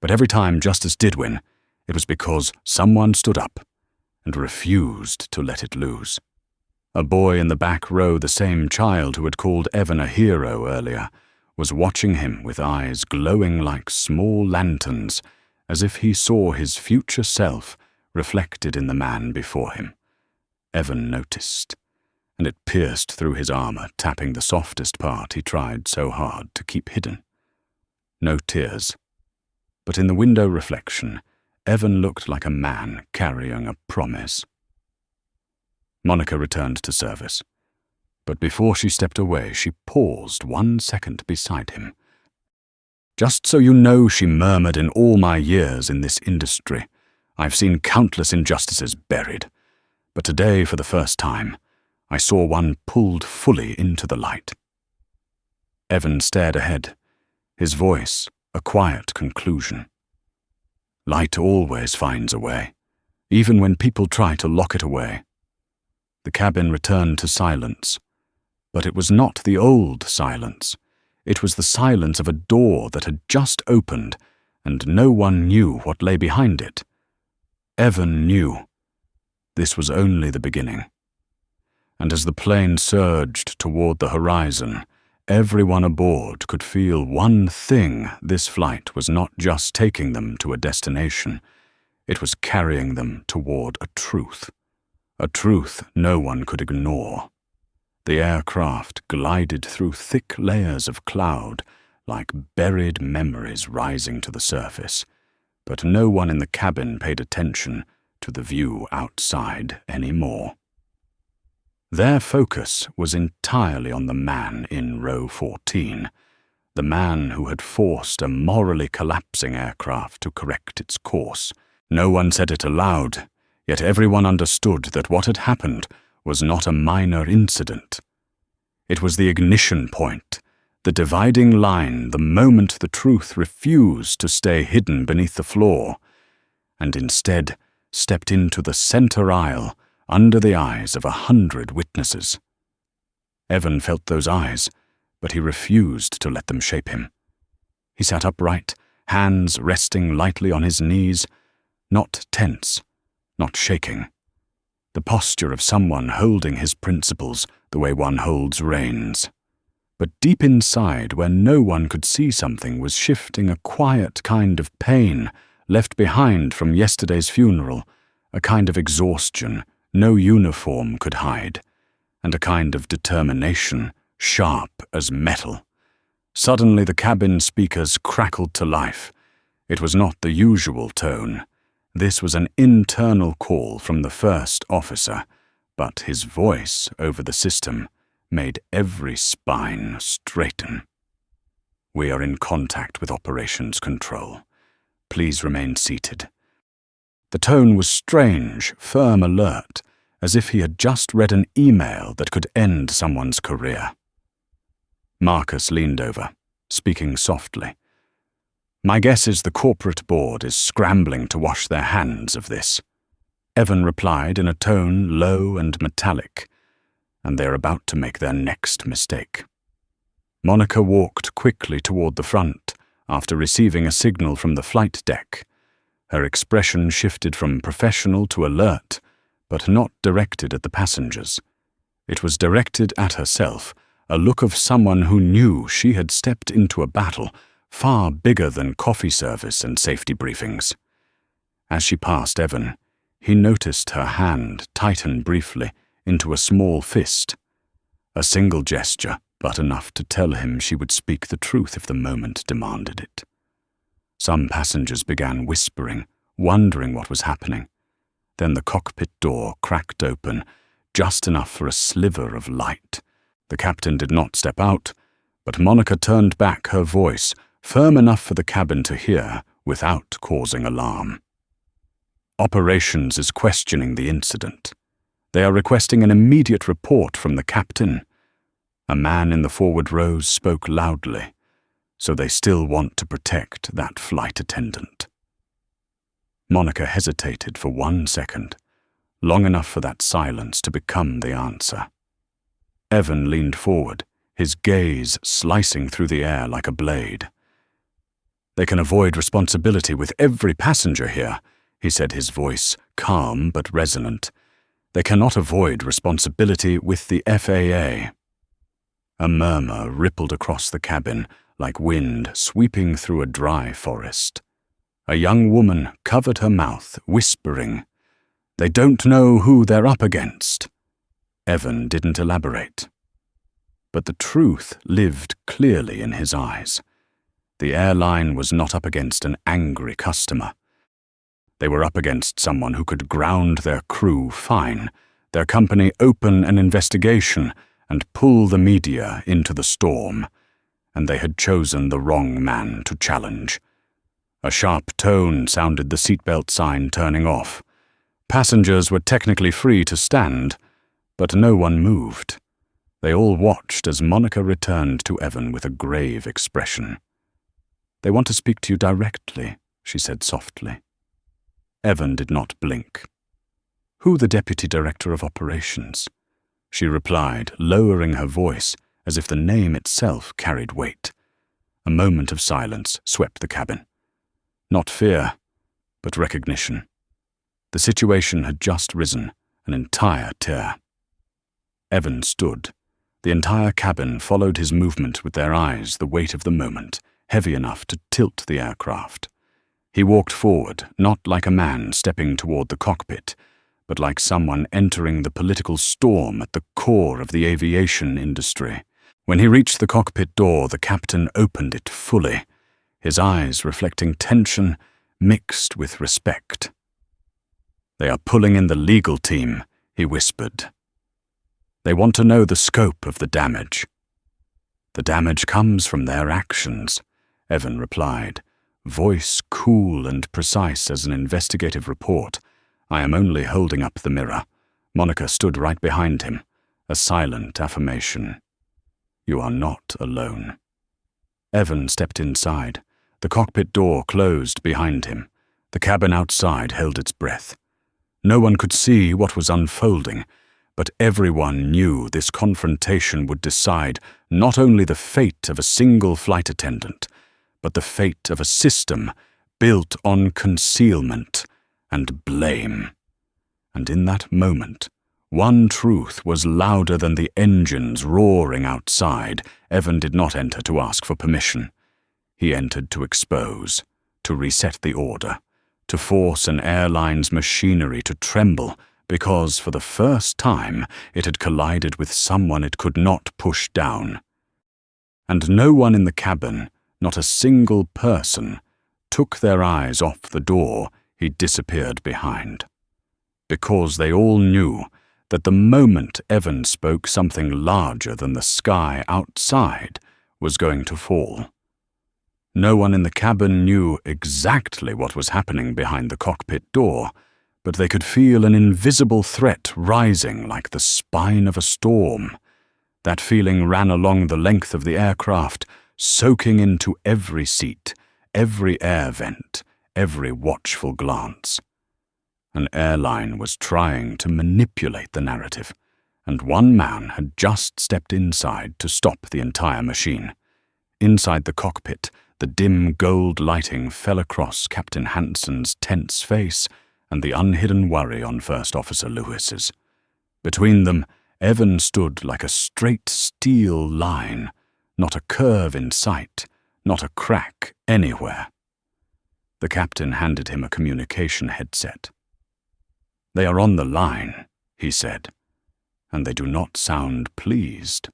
But every time justice did win, it was because someone stood up and refused to let it lose. A boy in the back row, the same child who had called Evan a hero earlier, was watching him with eyes glowing like small lanterns, as if he saw his future self reflected in the man before him. Evan noticed, and it pierced through his armor, tapping the softest part he tried so hard to keep hidden. No tears, but in the window reflection, Evan looked like a man carrying a promise. Monica returned to service, but before she stepped away, she paused 1 second beside him. "Just so you know," she murmured, "in all my years in this industry, I've seen countless injustices buried, but today, for the first time, I saw one pulled fully into the light." Evan stared ahead, his voice a quiet conclusion. Light always finds a way, even when people try to lock it away. The cabin returned to silence, but it was not the old silence. It was the silence of a door that had just opened, and no one knew what lay behind it. Evan knew. This was only the beginning. And as the plane surged toward the horizon, everyone aboard could feel one thing: this flight was not just taking them to a destination, it was carrying them toward a truth no one could ignore. The aircraft glided through thick layers of cloud, like buried memories rising to the surface, but no one in the cabin paid attention to the view outside anymore. Their focus was entirely on the man in row 14, the man who had forced a morally collapsing aircraft to correct its course. No one said it aloud, yet everyone understood that what had happened was not a minor incident. It was the ignition point, the dividing line, the moment the truth refused to stay hidden beneath the floor, and instead stepped into the center aisle under the eyes of 100 witnesses. Evan felt those eyes, but he refused to let them shape him. He sat upright, hands resting lightly on his knees, not tense, not shaking. The posture of someone holding his principles the way one holds reins. But deep inside, where no one could see something, was shifting a quiet kind of pain left behind from yesterday's funeral, a kind of exhaustion no uniform could hide, and a kind of determination sharp as metal. Suddenly the cabin speakers crackled to life. It was not the usual tone. This was an internal call from the first officer, but his voice over the system made every spine straighten. "We are in contact with operations control. Please remain seated." The tone was strange, firm, alert, as if he had just read an email that could end someone's career. Marcus leaned over, speaking softly. "My guess is the corporate board is scrambling to wash their hands of this." Evan replied in a tone low and metallic, "and they're about to make their next mistake." Monica walked quickly toward the front after receiving a signal from the flight deck. Her expression shifted from professional to alert, but not directed at the passengers. It was directed at herself, a look of someone who knew she had stepped into a battle far bigger than coffee service and safety briefings. As she passed Evan, he noticed her hand tighten briefly into a small fist. A single gesture, but enough to tell him she would speak the truth if the moment demanded it. Some passengers began whispering, wondering what was happening. Then the cockpit door cracked open, just enough for a sliver of light. The captain did not step out, but Monica turned back her voice, firm enough for the cabin to hear without causing alarm. Operations is questioning the incident. They are requesting an immediate report from the captain. A man in the forward rows spoke loudly, so they still want to protect that flight attendant. Monica hesitated for 1 second, long enough for that silence to become the answer. Evan leaned forward, his gaze slicing through the air like a blade. "They can avoid responsibility with every passenger here," he said, his voice calm but resonant. "They cannot avoid responsibility with the FAA." A murmur rippled across the cabin like wind sweeping through a dry forest. A young woman covered her mouth, whispering, "They don't know who they're up against." Evan didn't elaborate. But the truth lived clearly in his eyes. The airline was not up against an angry customer. They were up against someone who could ground their crew fine, their company open an investigation, and pull the media into the storm. And they had chosen the wrong man to challenge. A sharp tone sounded the seatbelt sign turning off. Passengers were technically free to stand, but no one moved. They all watched as Monica returned to Evan with a grave expression. "They want to speak to you directly," she said softly. Evan did not blink. "Who the Deputy Director of Operations?" she replied, lowering her voice as if the name itself carried weight. A moment of silence swept the cabin. Not fear, but recognition. The situation had just risen, an entire tear. Evan stood. The entire cabin followed his movement with their eyes, the weight of the moment, heavy enough to tilt the aircraft. He walked forward, not like a man stepping toward the cockpit, but like someone entering the political storm at the core of the aviation industry. When he reached the cockpit door, the captain opened it fully, his eyes reflecting tension mixed with respect. "They are pulling in the legal team," he whispered. "They want to know the scope of the damage." "The damage comes from their actions," Evan replied, voice cool and precise as an investigative report. "I am only holding up the mirror." Monica stood right behind him, a silent affirmation. "You are not alone." Evan stepped inside. The cockpit door closed behind him. The cabin outside held its breath. No one could see what was unfolding, but everyone knew this confrontation would decide not only the fate of a single flight attendant, but the fate of a system built on concealment and blame. And in that moment, one truth was louder than the engines roaring outside. Evan did not enter to ask for permission. He entered to expose, to reset the order, to force an airline's machinery to tremble because, for the first time, it had collided with someone it could not push down. And no one in the cabin, not a single person, took their eyes off the door he disappeared behind. Because they all knew that the moment Evan spoke, something larger than the sky outside was going to fall. No one in the cabin knew exactly what was happening behind the cockpit door, but they could feel an invisible threat rising like the spine of a storm. That feeling ran along the length of the aircraft, soaking into every seat, every air vent, every watchful glance. An airline was trying to manipulate the narrative, and one man had just stepped inside to stop the entire machine. Inside the cockpit, the dim gold lighting fell across Captain Hansen's tense face and the unhidden worry on First Officer Lewis's. Between them, Evan stood like a straight steel line, not a curve in sight, not a crack anywhere. The captain handed him a communication headset. "They are on the line," he said, "and they do not sound pleased."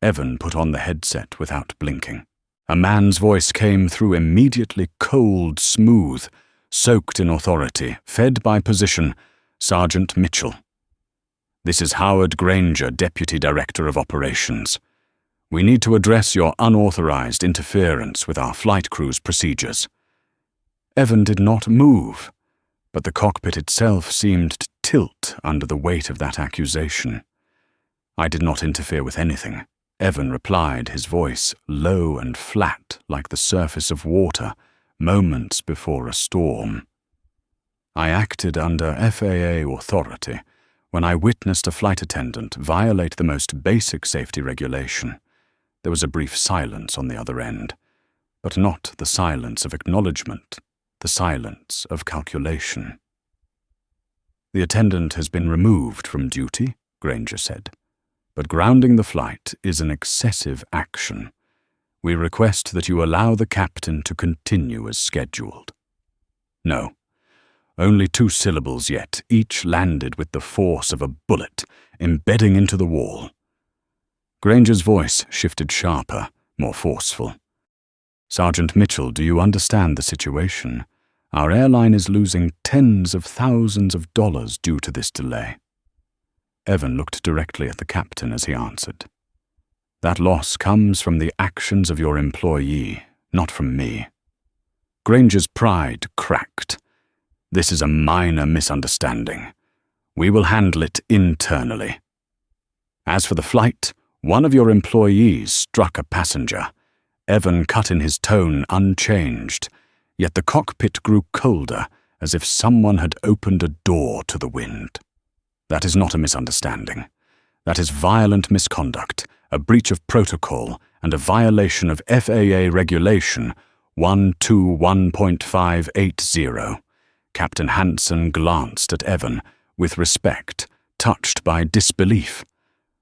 Evan put on the headset without blinking. A man's voice came through immediately cold, smooth, soaked in authority, fed by position, Sergeant Mitchell. "This is Howard Granger, Deputy Director of Operations. We need to address your unauthorized interference with our flight crew's procedures." Evan did not move, but the cockpit itself seemed to tilt under the weight of that accusation. "I did not interfere with anything," Evan replied, his voice low and flat like the surface of water moments before a storm. "I acted under FAA authority when I witnessed a flight attendant violate the most basic safety regulation." There was a brief silence on the other end, but not the silence of acknowledgement, the silence of calculation. "The attendant has been removed from duty," Granger said, "but grounding the flight is an excessive action. We request that you allow the captain to continue as scheduled." "No. Only 2 syllables yet, each landed with the force of a bullet, embedding into the wall." Granger's voice shifted sharper, more forceful. "Sergeant Mitchell, do you understand the situation? Our airline is losing tens of thousands of dollars due to this delay." Evan looked directly at the captain as he answered. "That loss comes from the actions of your employee, not from me." Granger's pride cracked. "This is a minor misunderstanding. We will handle it internally. As for the flight, one of your employees struck a passenger." Evan cut in his tone unchanged, yet the cockpit grew colder, as if someone had opened a door to the wind. "That is not a misunderstanding. That is violent misconduct, a breach of protocol, and a violation of FAA Regulation 121.580. Captain Hansen glanced at Evan with respect, touched by disbelief.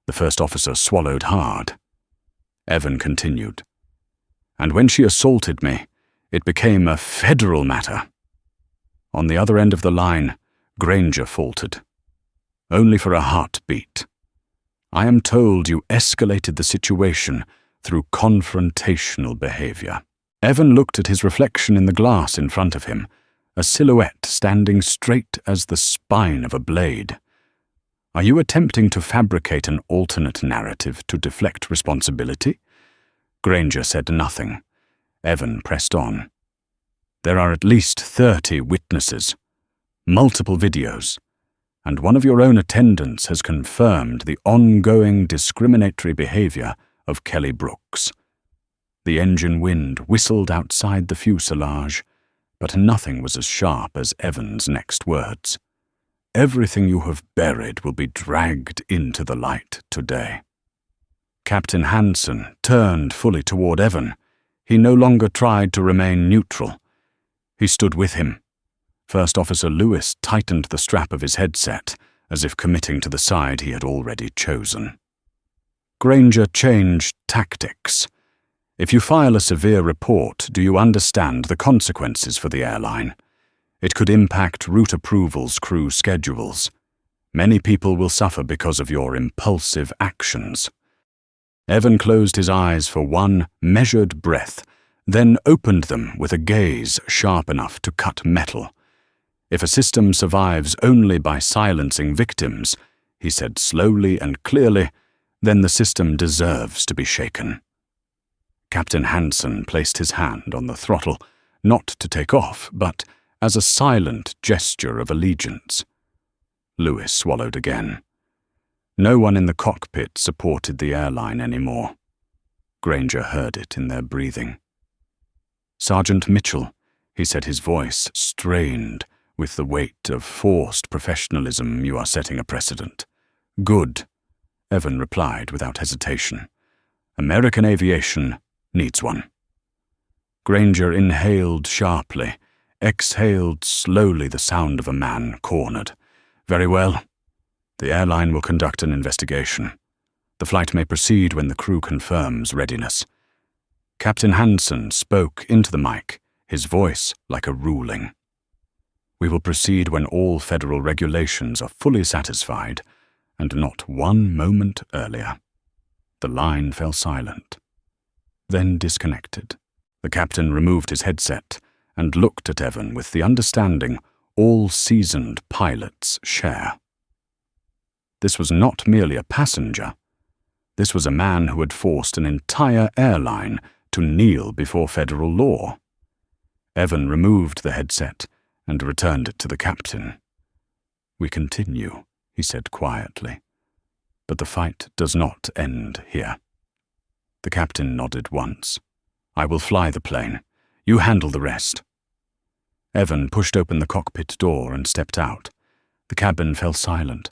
The first officer swallowed hard. Evan continued. "And when she assaulted me, it became a federal matter." On the other end of the line, Granger faltered. "Only for a heartbeat. I am told you escalated the situation through confrontational behavior." Evan looked at his reflection in the glass in front of him, a silhouette standing straight as the spine of a blade. "Are you attempting to fabricate an alternate narrative to deflect responsibility?" Granger said nothing. Evan pressed on. "There are at least 30 witnesses, multiple videos, and one of your own attendants has confirmed the ongoing discriminatory behavior of Kelly Brooks." The engine wind whistled outside the fuselage, but nothing was as sharp as Evan's next words. "Everything you have buried will be dragged into the light today." Captain Hansen turned fully toward Evan. He no longer tried to remain neutral. He stood with him. First Officer Lewis tightened the strap of his headset, as if committing to the side he had already chosen. Granger changed tactics. "If you file a severe report, do you understand the consequences for the airline? It could impact route approvals, crew schedules. Many people will suffer because of your impulsive actions." Evan closed his eyes for one measured breath, then opened them with a gaze sharp enough to cut metal. "If a system survives only by silencing victims," he said slowly and clearly, "then the system deserves to be shaken." Captain Hansen placed his hand on the throttle, not to take off, but as a silent gesture of allegiance. Lewis swallowed again. No one in the cockpit supported the airline anymore. Granger heard it in their breathing. "Sergeant Mitchell," he said, his voice strained with the weight of forced professionalism, "you are setting a precedent. Good. Evan replied without hesitation. "American aviation needs one." Granger inhaled sharply, exhaled slowly the sound of a man cornered. "Very well. The airline will conduct an investigation. The flight may proceed when the crew confirms readiness." Captain Hansen spoke into the mic, his voice like a ruling. "We will proceed when all federal regulations are fully satisfied, and not one moment earlier." The line fell silent, then disconnected. The captain removed his headset and looked at Evan with the understanding all seasoned pilots share. This was not merely a passenger. This was a man who had forced an entire airline to kneel before federal law. Evan removed the headset and returned it to the captain. "We continue," he said quietly, "but the fight does not end here." The captain nodded once. "I will fly the plane. You handle the rest." Evan pushed open the cockpit door and stepped out. The cabin fell silent.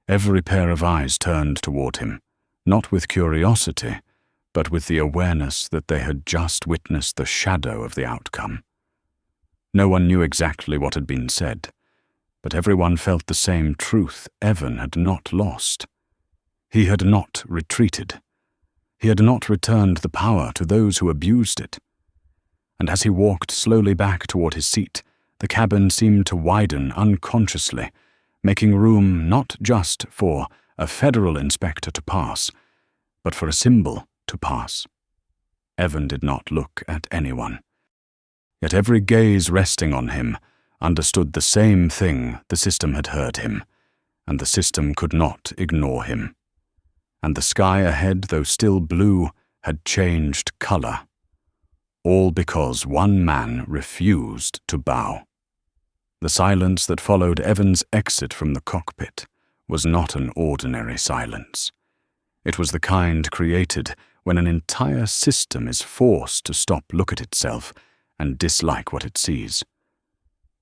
Every pair of eyes turned toward him, not with curiosity, but with the awareness that they had just witnessed the shadow of the outcome. No one knew exactly what had been said, but everyone felt the same truth Evan had not lost. He had not retreated. He had not returned the power to those who abused it. And as he walked slowly back toward his seat, the cabin seemed to widen unconsciously, making room not just for a federal inspector to pass, but for a symbol to pass. Evan did not look at anyone. Yet every gaze resting on him understood the same thing the system had heard him, and the system could not ignore him. And the sky ahead, though still blue, had changed color. All because one man refused to bow. The silence that followed Evan's exit from the cockpit was not an ordinary silence. It was the kind created when an entire system is forced to stop, look at itself, and dislike what it sees.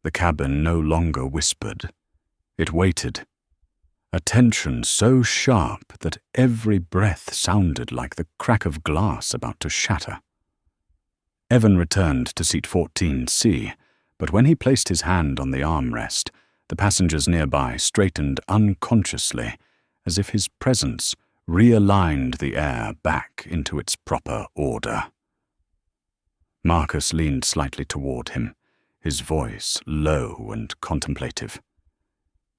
The cabin no longer whispered. It waited. A tension so sharp that every breath sounded like the crack of glass about to shatter. Evan returned to seat 14C, but when he placed his hand on the armrest, the passengers nearby straightened unconsciously, as if his presence realigned the air back into its proper order. Marcus leaned slightly toward him, his voice low and contemplative.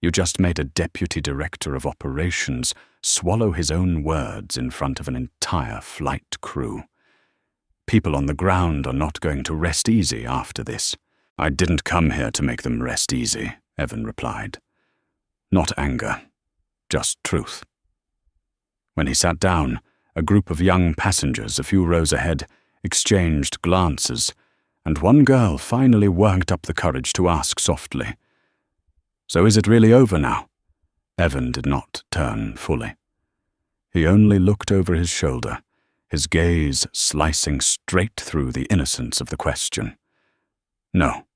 "You just made a deputy director of operations swallow his own words in front of an entire flight crew. People on the ground are not going to rest easy after this." "I didn't come here to make them rest easy," Evan replied. "Not anger, just truth." When he sat down, a group of young passengers a few rows ahead exchanged glances, and one girl finally worked up the courage to ask softly, "So is it really over now?" Evan did not turn fully. He only looked over his shoulder, his gaze slicing straight through the innocence of the question. "No,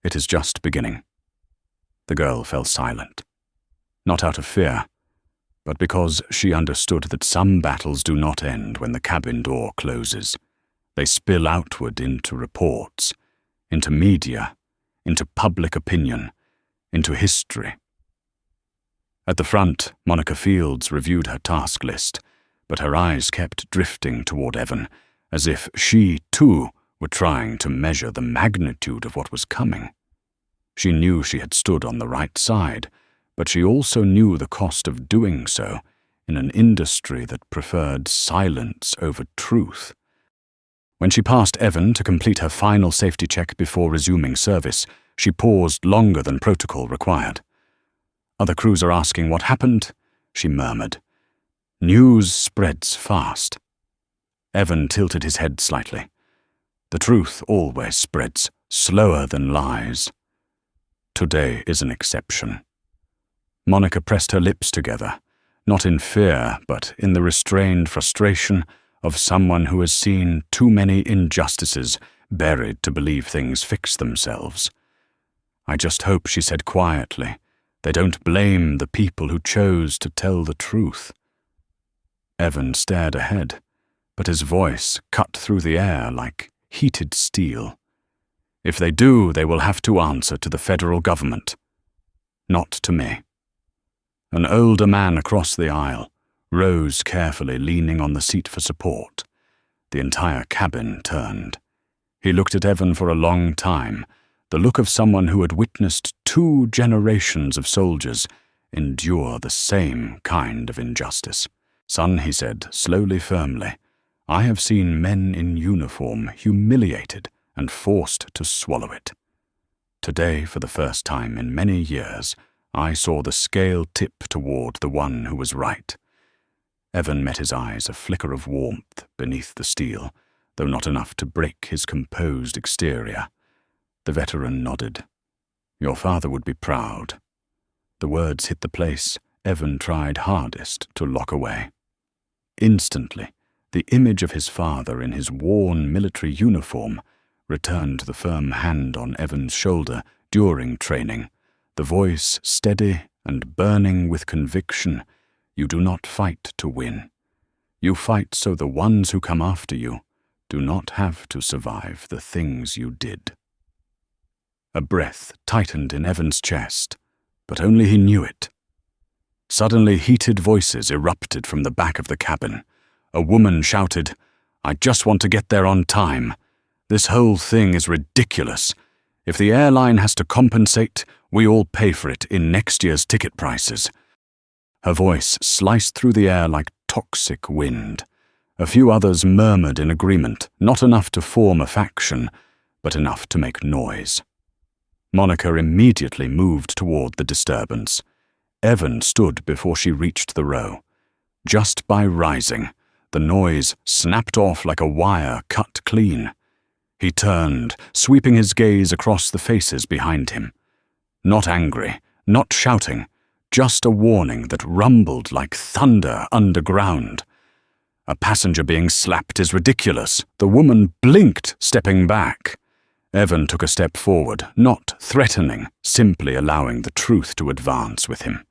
it is just beginning." The girl fell silent, not out of fear, but because she understood that some battles do not end when the cabin door closes. They spill outward into reports, into media, into public opinion, into history. At the front, Monica Fields reviewed her task list, but her eyes kept drifting toward Evan, as if she, too, were trying to measure the magnitude of what was coming. She knew she had stood on the right side, but she also knew the cost of doing so in an industry that preferred silence over truth. When she passed Evan to complete her final safety check before resuming service, she paused longer than protocol required. "Other crews are asking what happened," she murmured. "News spreads fast." Evan tilted his head slightly. "The truth always spreads slower than lies. Today is an exception." Monica pressed her lips together, not in fear, but in the restrained frustration of someone who has seen too many injustices buried to believe things fix themselves. "I just hope," she said quietly, "they don't blame the people who chose to tell the truth." Evan stared ahead, but his voice cut through the air like heated steel. If they do, they will have to answer to the federal government. Not to me. An older man across the aisle rose carefully, leaning on the seat for support. The entire cabin turned. He looked at Evan for a long time, the look of someone who had witnessed 2 generations of soldiers endure the same kind of injustice. "Son," he said, slowly, firmly, "I have seen men in uniform humiliated and forced to swallow it. Today, for the first time in many years, I saw the scale tip toward the one who was right." Evan met his eyes, a flicker of warmth beneath the steel, though not enough to break his composed exterior. The veteran nodded. "Your father would be proud." The words hit the place Evan tried hardest to lock away. Instantly, the image of his father in his worn military uniform returned the firm hand on Evan's shoulder during training, the voice steady and burning with conviction. "You do not fight to win. You fight so the ones who come after you do not have to survive the things you did." A breath tightened in Evan's chest, but only he knew it. Suddenly, heated voices erupted from the back of the cabin. A woman shouted, "I just want to get there on time. This whole thing is ridiculous. If the airline has to compensate, we all pay for it in next year's ticket prices." Her voice sliced through the air like toxic wind. A few others murmured in agreement, not enough to form a faction, but enough to make noise. Monica immediately moved toward the disturbance. Evan stood before she reached the row. Just by rising, the noise snapped off like a wire cut clean. He turned, sweeping his gaze across the faces behind him. Not angry, not shouting, just a warning that rumbled like thunder underground. "A passenger being slapped is ridiculous." The woman blinked, stepping back. Evan took a step forward, not threatening, simply allowing the truth to advance with him.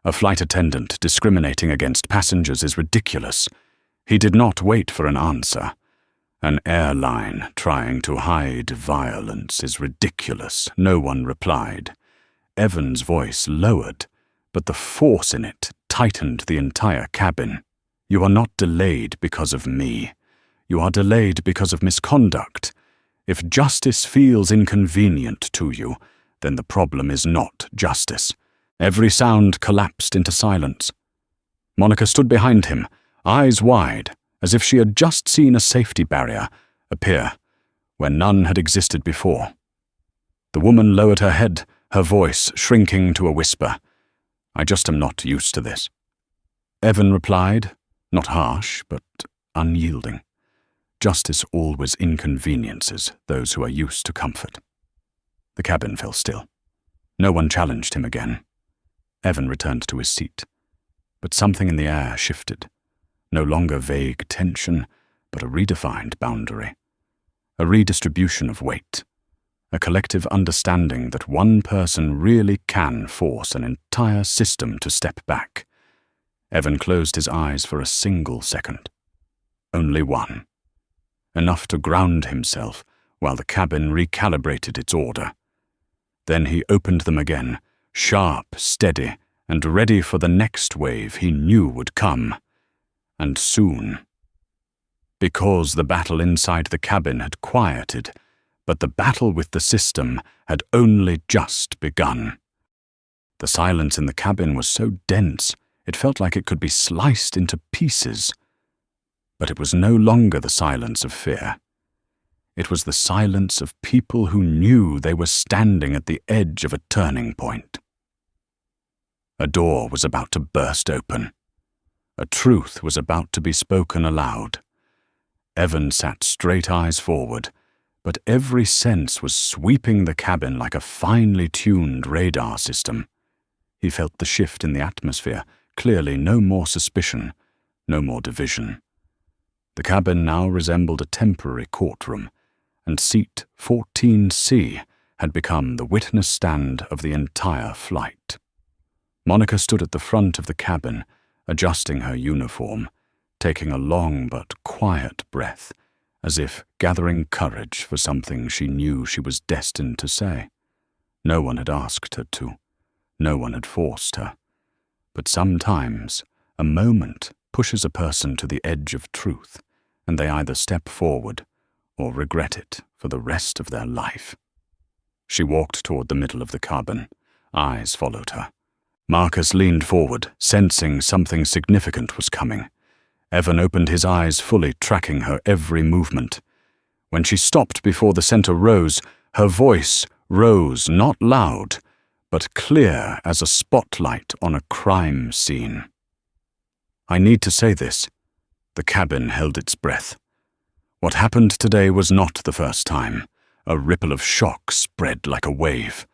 A flight attendant discriminating against passengers is ridiculous. He did not wait for an answer. An airline trying to hide violence is ridiculous. No one replied. Evan's voice lowered, but the force in it tightened the entire cabin. "You are not delayed because of me. You are delayed because of misconduct. If justice feels inconvenient to you, then the problem is not justice." Every sound collapsed into silence. Monica stood behind him, eyes wide, as if she had just seen a safety barrier appear where none had existed before. The woman lowered her head, her voice shrinking to a whisper. "I just am not used to this." Evan replied, not harsh, but unyielding. Justice always inconveniences those who are used to comfort. The cabin fell still. No one challenged him again. Evan returned to his seat, but something in the air shifted. No longer vague tension, but a redefined boundary. A redistribution of weight. A collective understanding that one person really can force an entire system to step back. Evan closed his eyes for a single second. Only one. Enough to ground himself while the cabin recalibrated its order. Then he opened them again, sharp, steady, and ready for the next wave he knew would come. And soon. Because the battle inside the cabin had quieted, but the battle with the system had only just begun. The silence in the cabin was so dense, it felt like it could be sliced into pieces. But it was no longer the silence of fear. It was the silence of people who knew they were standing at the edge of a turning point. A door was about to burst open. A truth was about to be spoken aloud. Evan sat straight eyes forward, but every sense was sweeping the cabin like a finely tuned radar system. He felt the shift in the atmosphere, clearly no more suspicion, no more division. The cabin now resembled a temporary courtroom, and seat 14C had become the witness stand of the entire flight. Monica stood at the front of the cabin, adjusting her uniform, taking a long but quiet breath, as if gathering courage for something she knew she was destined to say. No one had asked her to. No one had forced her. But sometimes a moment pushes a person to the edge of truth, and they either step forward or regret it for the rest of their life. She walked toward the middle of the cabin. Eyes followed her. Marcus leaned forward, sensing something significant was coming. Evan opened his eyes fully, tracking her every movement. When she stopped before the center rose, her voice rose not loud, but clear as a spotlight on a crime scene. "I need to say this." The cabin held its breath. What happened today was not the first time. A ripple of shock spread like a wave.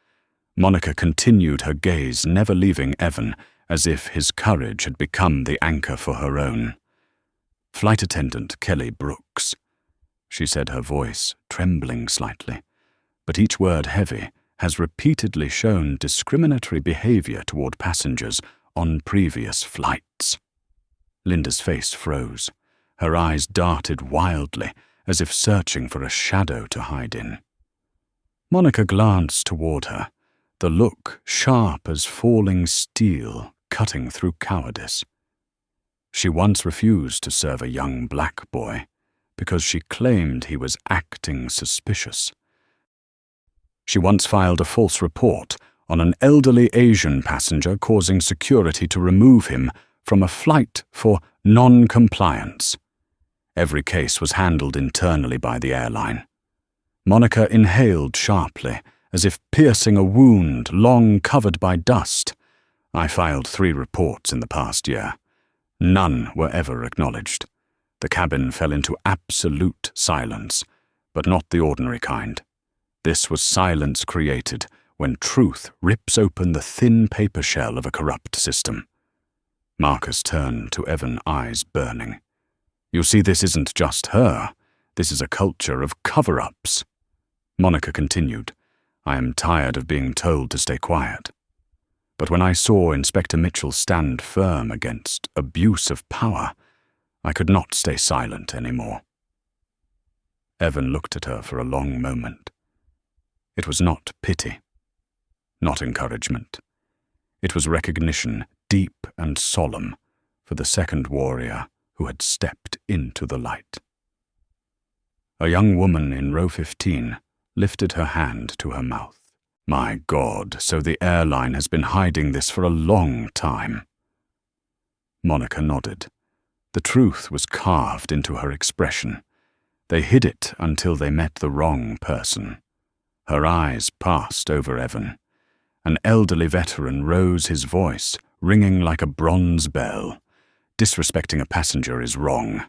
Monica continued her gaze, never leaving Evan, as if his courage had become the anchor for her own. "Flight attendant Kelly Brooks," she said, her voice trembling slightly, but each word heavy, has repeatedly shown discriminatory behavior toward passengers on previous flights. Linda's face froze. Her eyes darted wildly, as if searching for a shadow to hide in. Monica glanced toward her, the look sharp as falling steel, cutting through cowardice. She once refused to serve a young black boy because she claimed he was acting suspicious. She once filed a false report on an elderly Asian passenger, causing security to remove him from a flight for non-compliance. Every case was handled internally by the airline. Monica inhaled sharply, as if piercing a wound long covered by dust. "I filed 3 reports in the past year. None were ever acknowledged." The cabin fell into absolute silence, but not the ordinary kind. This was silence created when truth rips open the thin paper shell of a corrupt system. Marcus turned to Evan, eyes burning. "You see, this isn't just her. This is a culture of cover-ups." Monica continued, "I am tired of being told to stay quiet. But when I saw Inspector Mitchell stand firm against abuse of power, I could not stay silent anymore." Evan looked at her for a long moment. It was not pity, not encouragement. It was recognition, deep and solemn, for the second warrior who had stepped into the light. A young woman in row 15 lifted her hand to her mouth. "My God, so the airline has been hiding this for a long time." Monica nodded. The truth was carved into her expression. They hid it until they met the wrong person. Her eyes passed over Evan. An elderly veteran rose, his voice ringing like a bronze bell. "Disrespecting a passenger is wrong.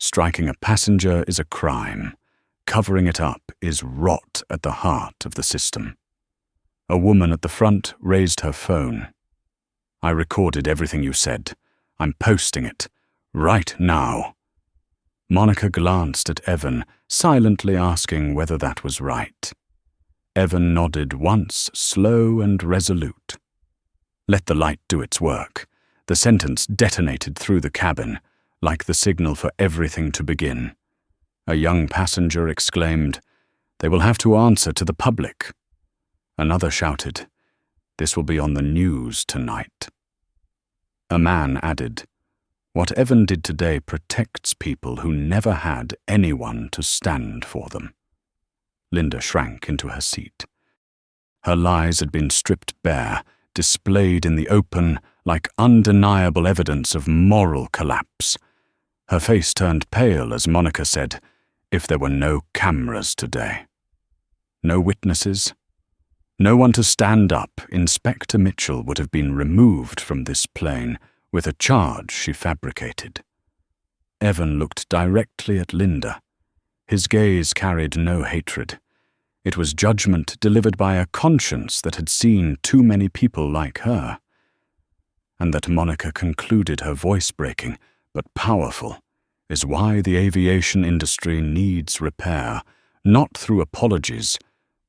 Striking a passenger is a crime. Covering it up is rot at the heart of the system." A woman at the front raised her phone. "I recorded everything you said. I'm posting it. Right now." Monica glanced at Evan, silently asking whether that was right. Evan nodded once, slow and resolute. Let the light do its work. The sentence detonated through the cabin, like the signal for everything to begin. A young passenger exclaimed, "They will have to answer to the public." Another shouted, "This will be on the news tonight." A man added, "What Evan did today protects people who never had anyone to stand for them." Linda shrank into her seat. Her lies had been stripped bare, displayed in the open like undeniable evidence of moral collapse. Her face turned pale as Monica said, "If there were no cameras today. No witnesses. No one to stand up, Inspector Mitchell would have been removed from this plane with a charge she fabricated." Evan looked directly at Linda. His gaze carried no hatred. It was judgment delivered by a conscience that had seen too many people like her. And that, Monica concluded, her voice breaking, but powerful, is why the aviation industry needs repair, not through apologies,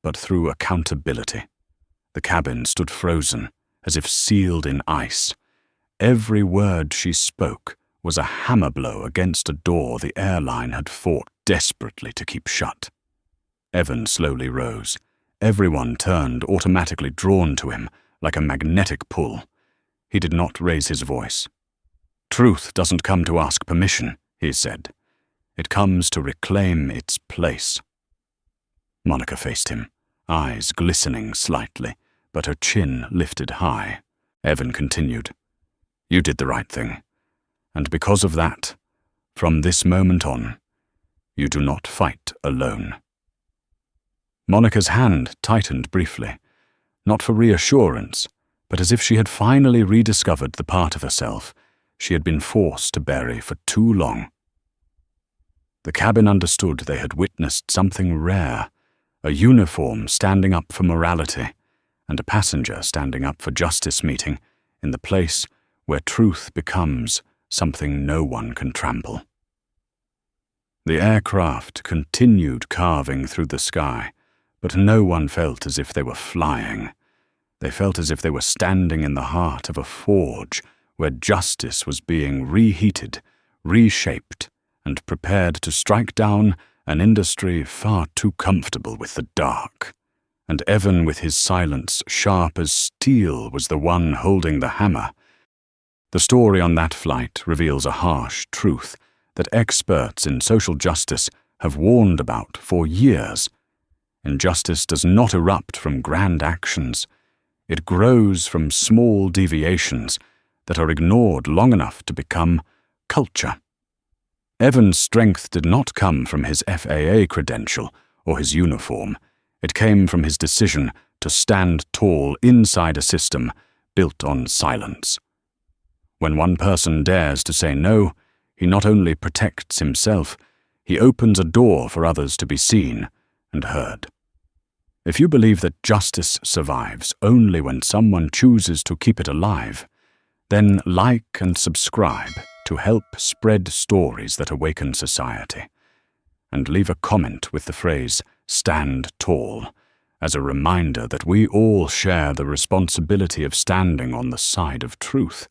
but through accountability. The cabin stood frozen, as if sealed in ice. Every word she spoke was a hammer blow against a door the airline had fought desperately to keep shut. Evan slowly rose. Everyone turned, automatically drawn to him, like a magnetic pull. He did not raise his voice. "Truth doesn't come to ask permission," he said. "It comes to reclaim its place." Monica faced him, eyes glistening slightly, but her chin lifted high. Evan continued, "You did the right thing. And because of that, from this moment on, you do not fight alone." Monica's hand tightened briefly, not for reassurance, but as if she had finally rediscovered the part of herself she had been forced to bury for too long. The cabin understood they had witnessed something rare, a uniform standing up for morality, and a passenger standing up for justice meeting in the place where truth becomes something no one can trample. The aircraft continued carving through the sky, but no one felt as if they were flying. They felt as if they were standing in the heart of a forge where justice was being reheated, reshaped, and prepared to strike down an industry far too comfortable with the dark. And Evan, with his silence sharp as steel, was the one holding the hammer. The story on that flight reveals a harsh truth that experts in social justice have warned about for years. Injustice does not erupt from grand actions. It grows from small deviations that are ignored long enough to become culture. Evan's strength did not come from his FAA credential or his uniform. It came from his decision to stand tall inside a system built on silence. When one person dares to say no, he not only protects himself, he opens a door for others to be seen and heard. If you believe that justice survives only when someone chooses to keep it alive, then like and subscribe to help spread stories that awaken society. And leave a comment with the phrase, "Stand tall," as a reminder that we all share the responsibility of standing on the side of truth.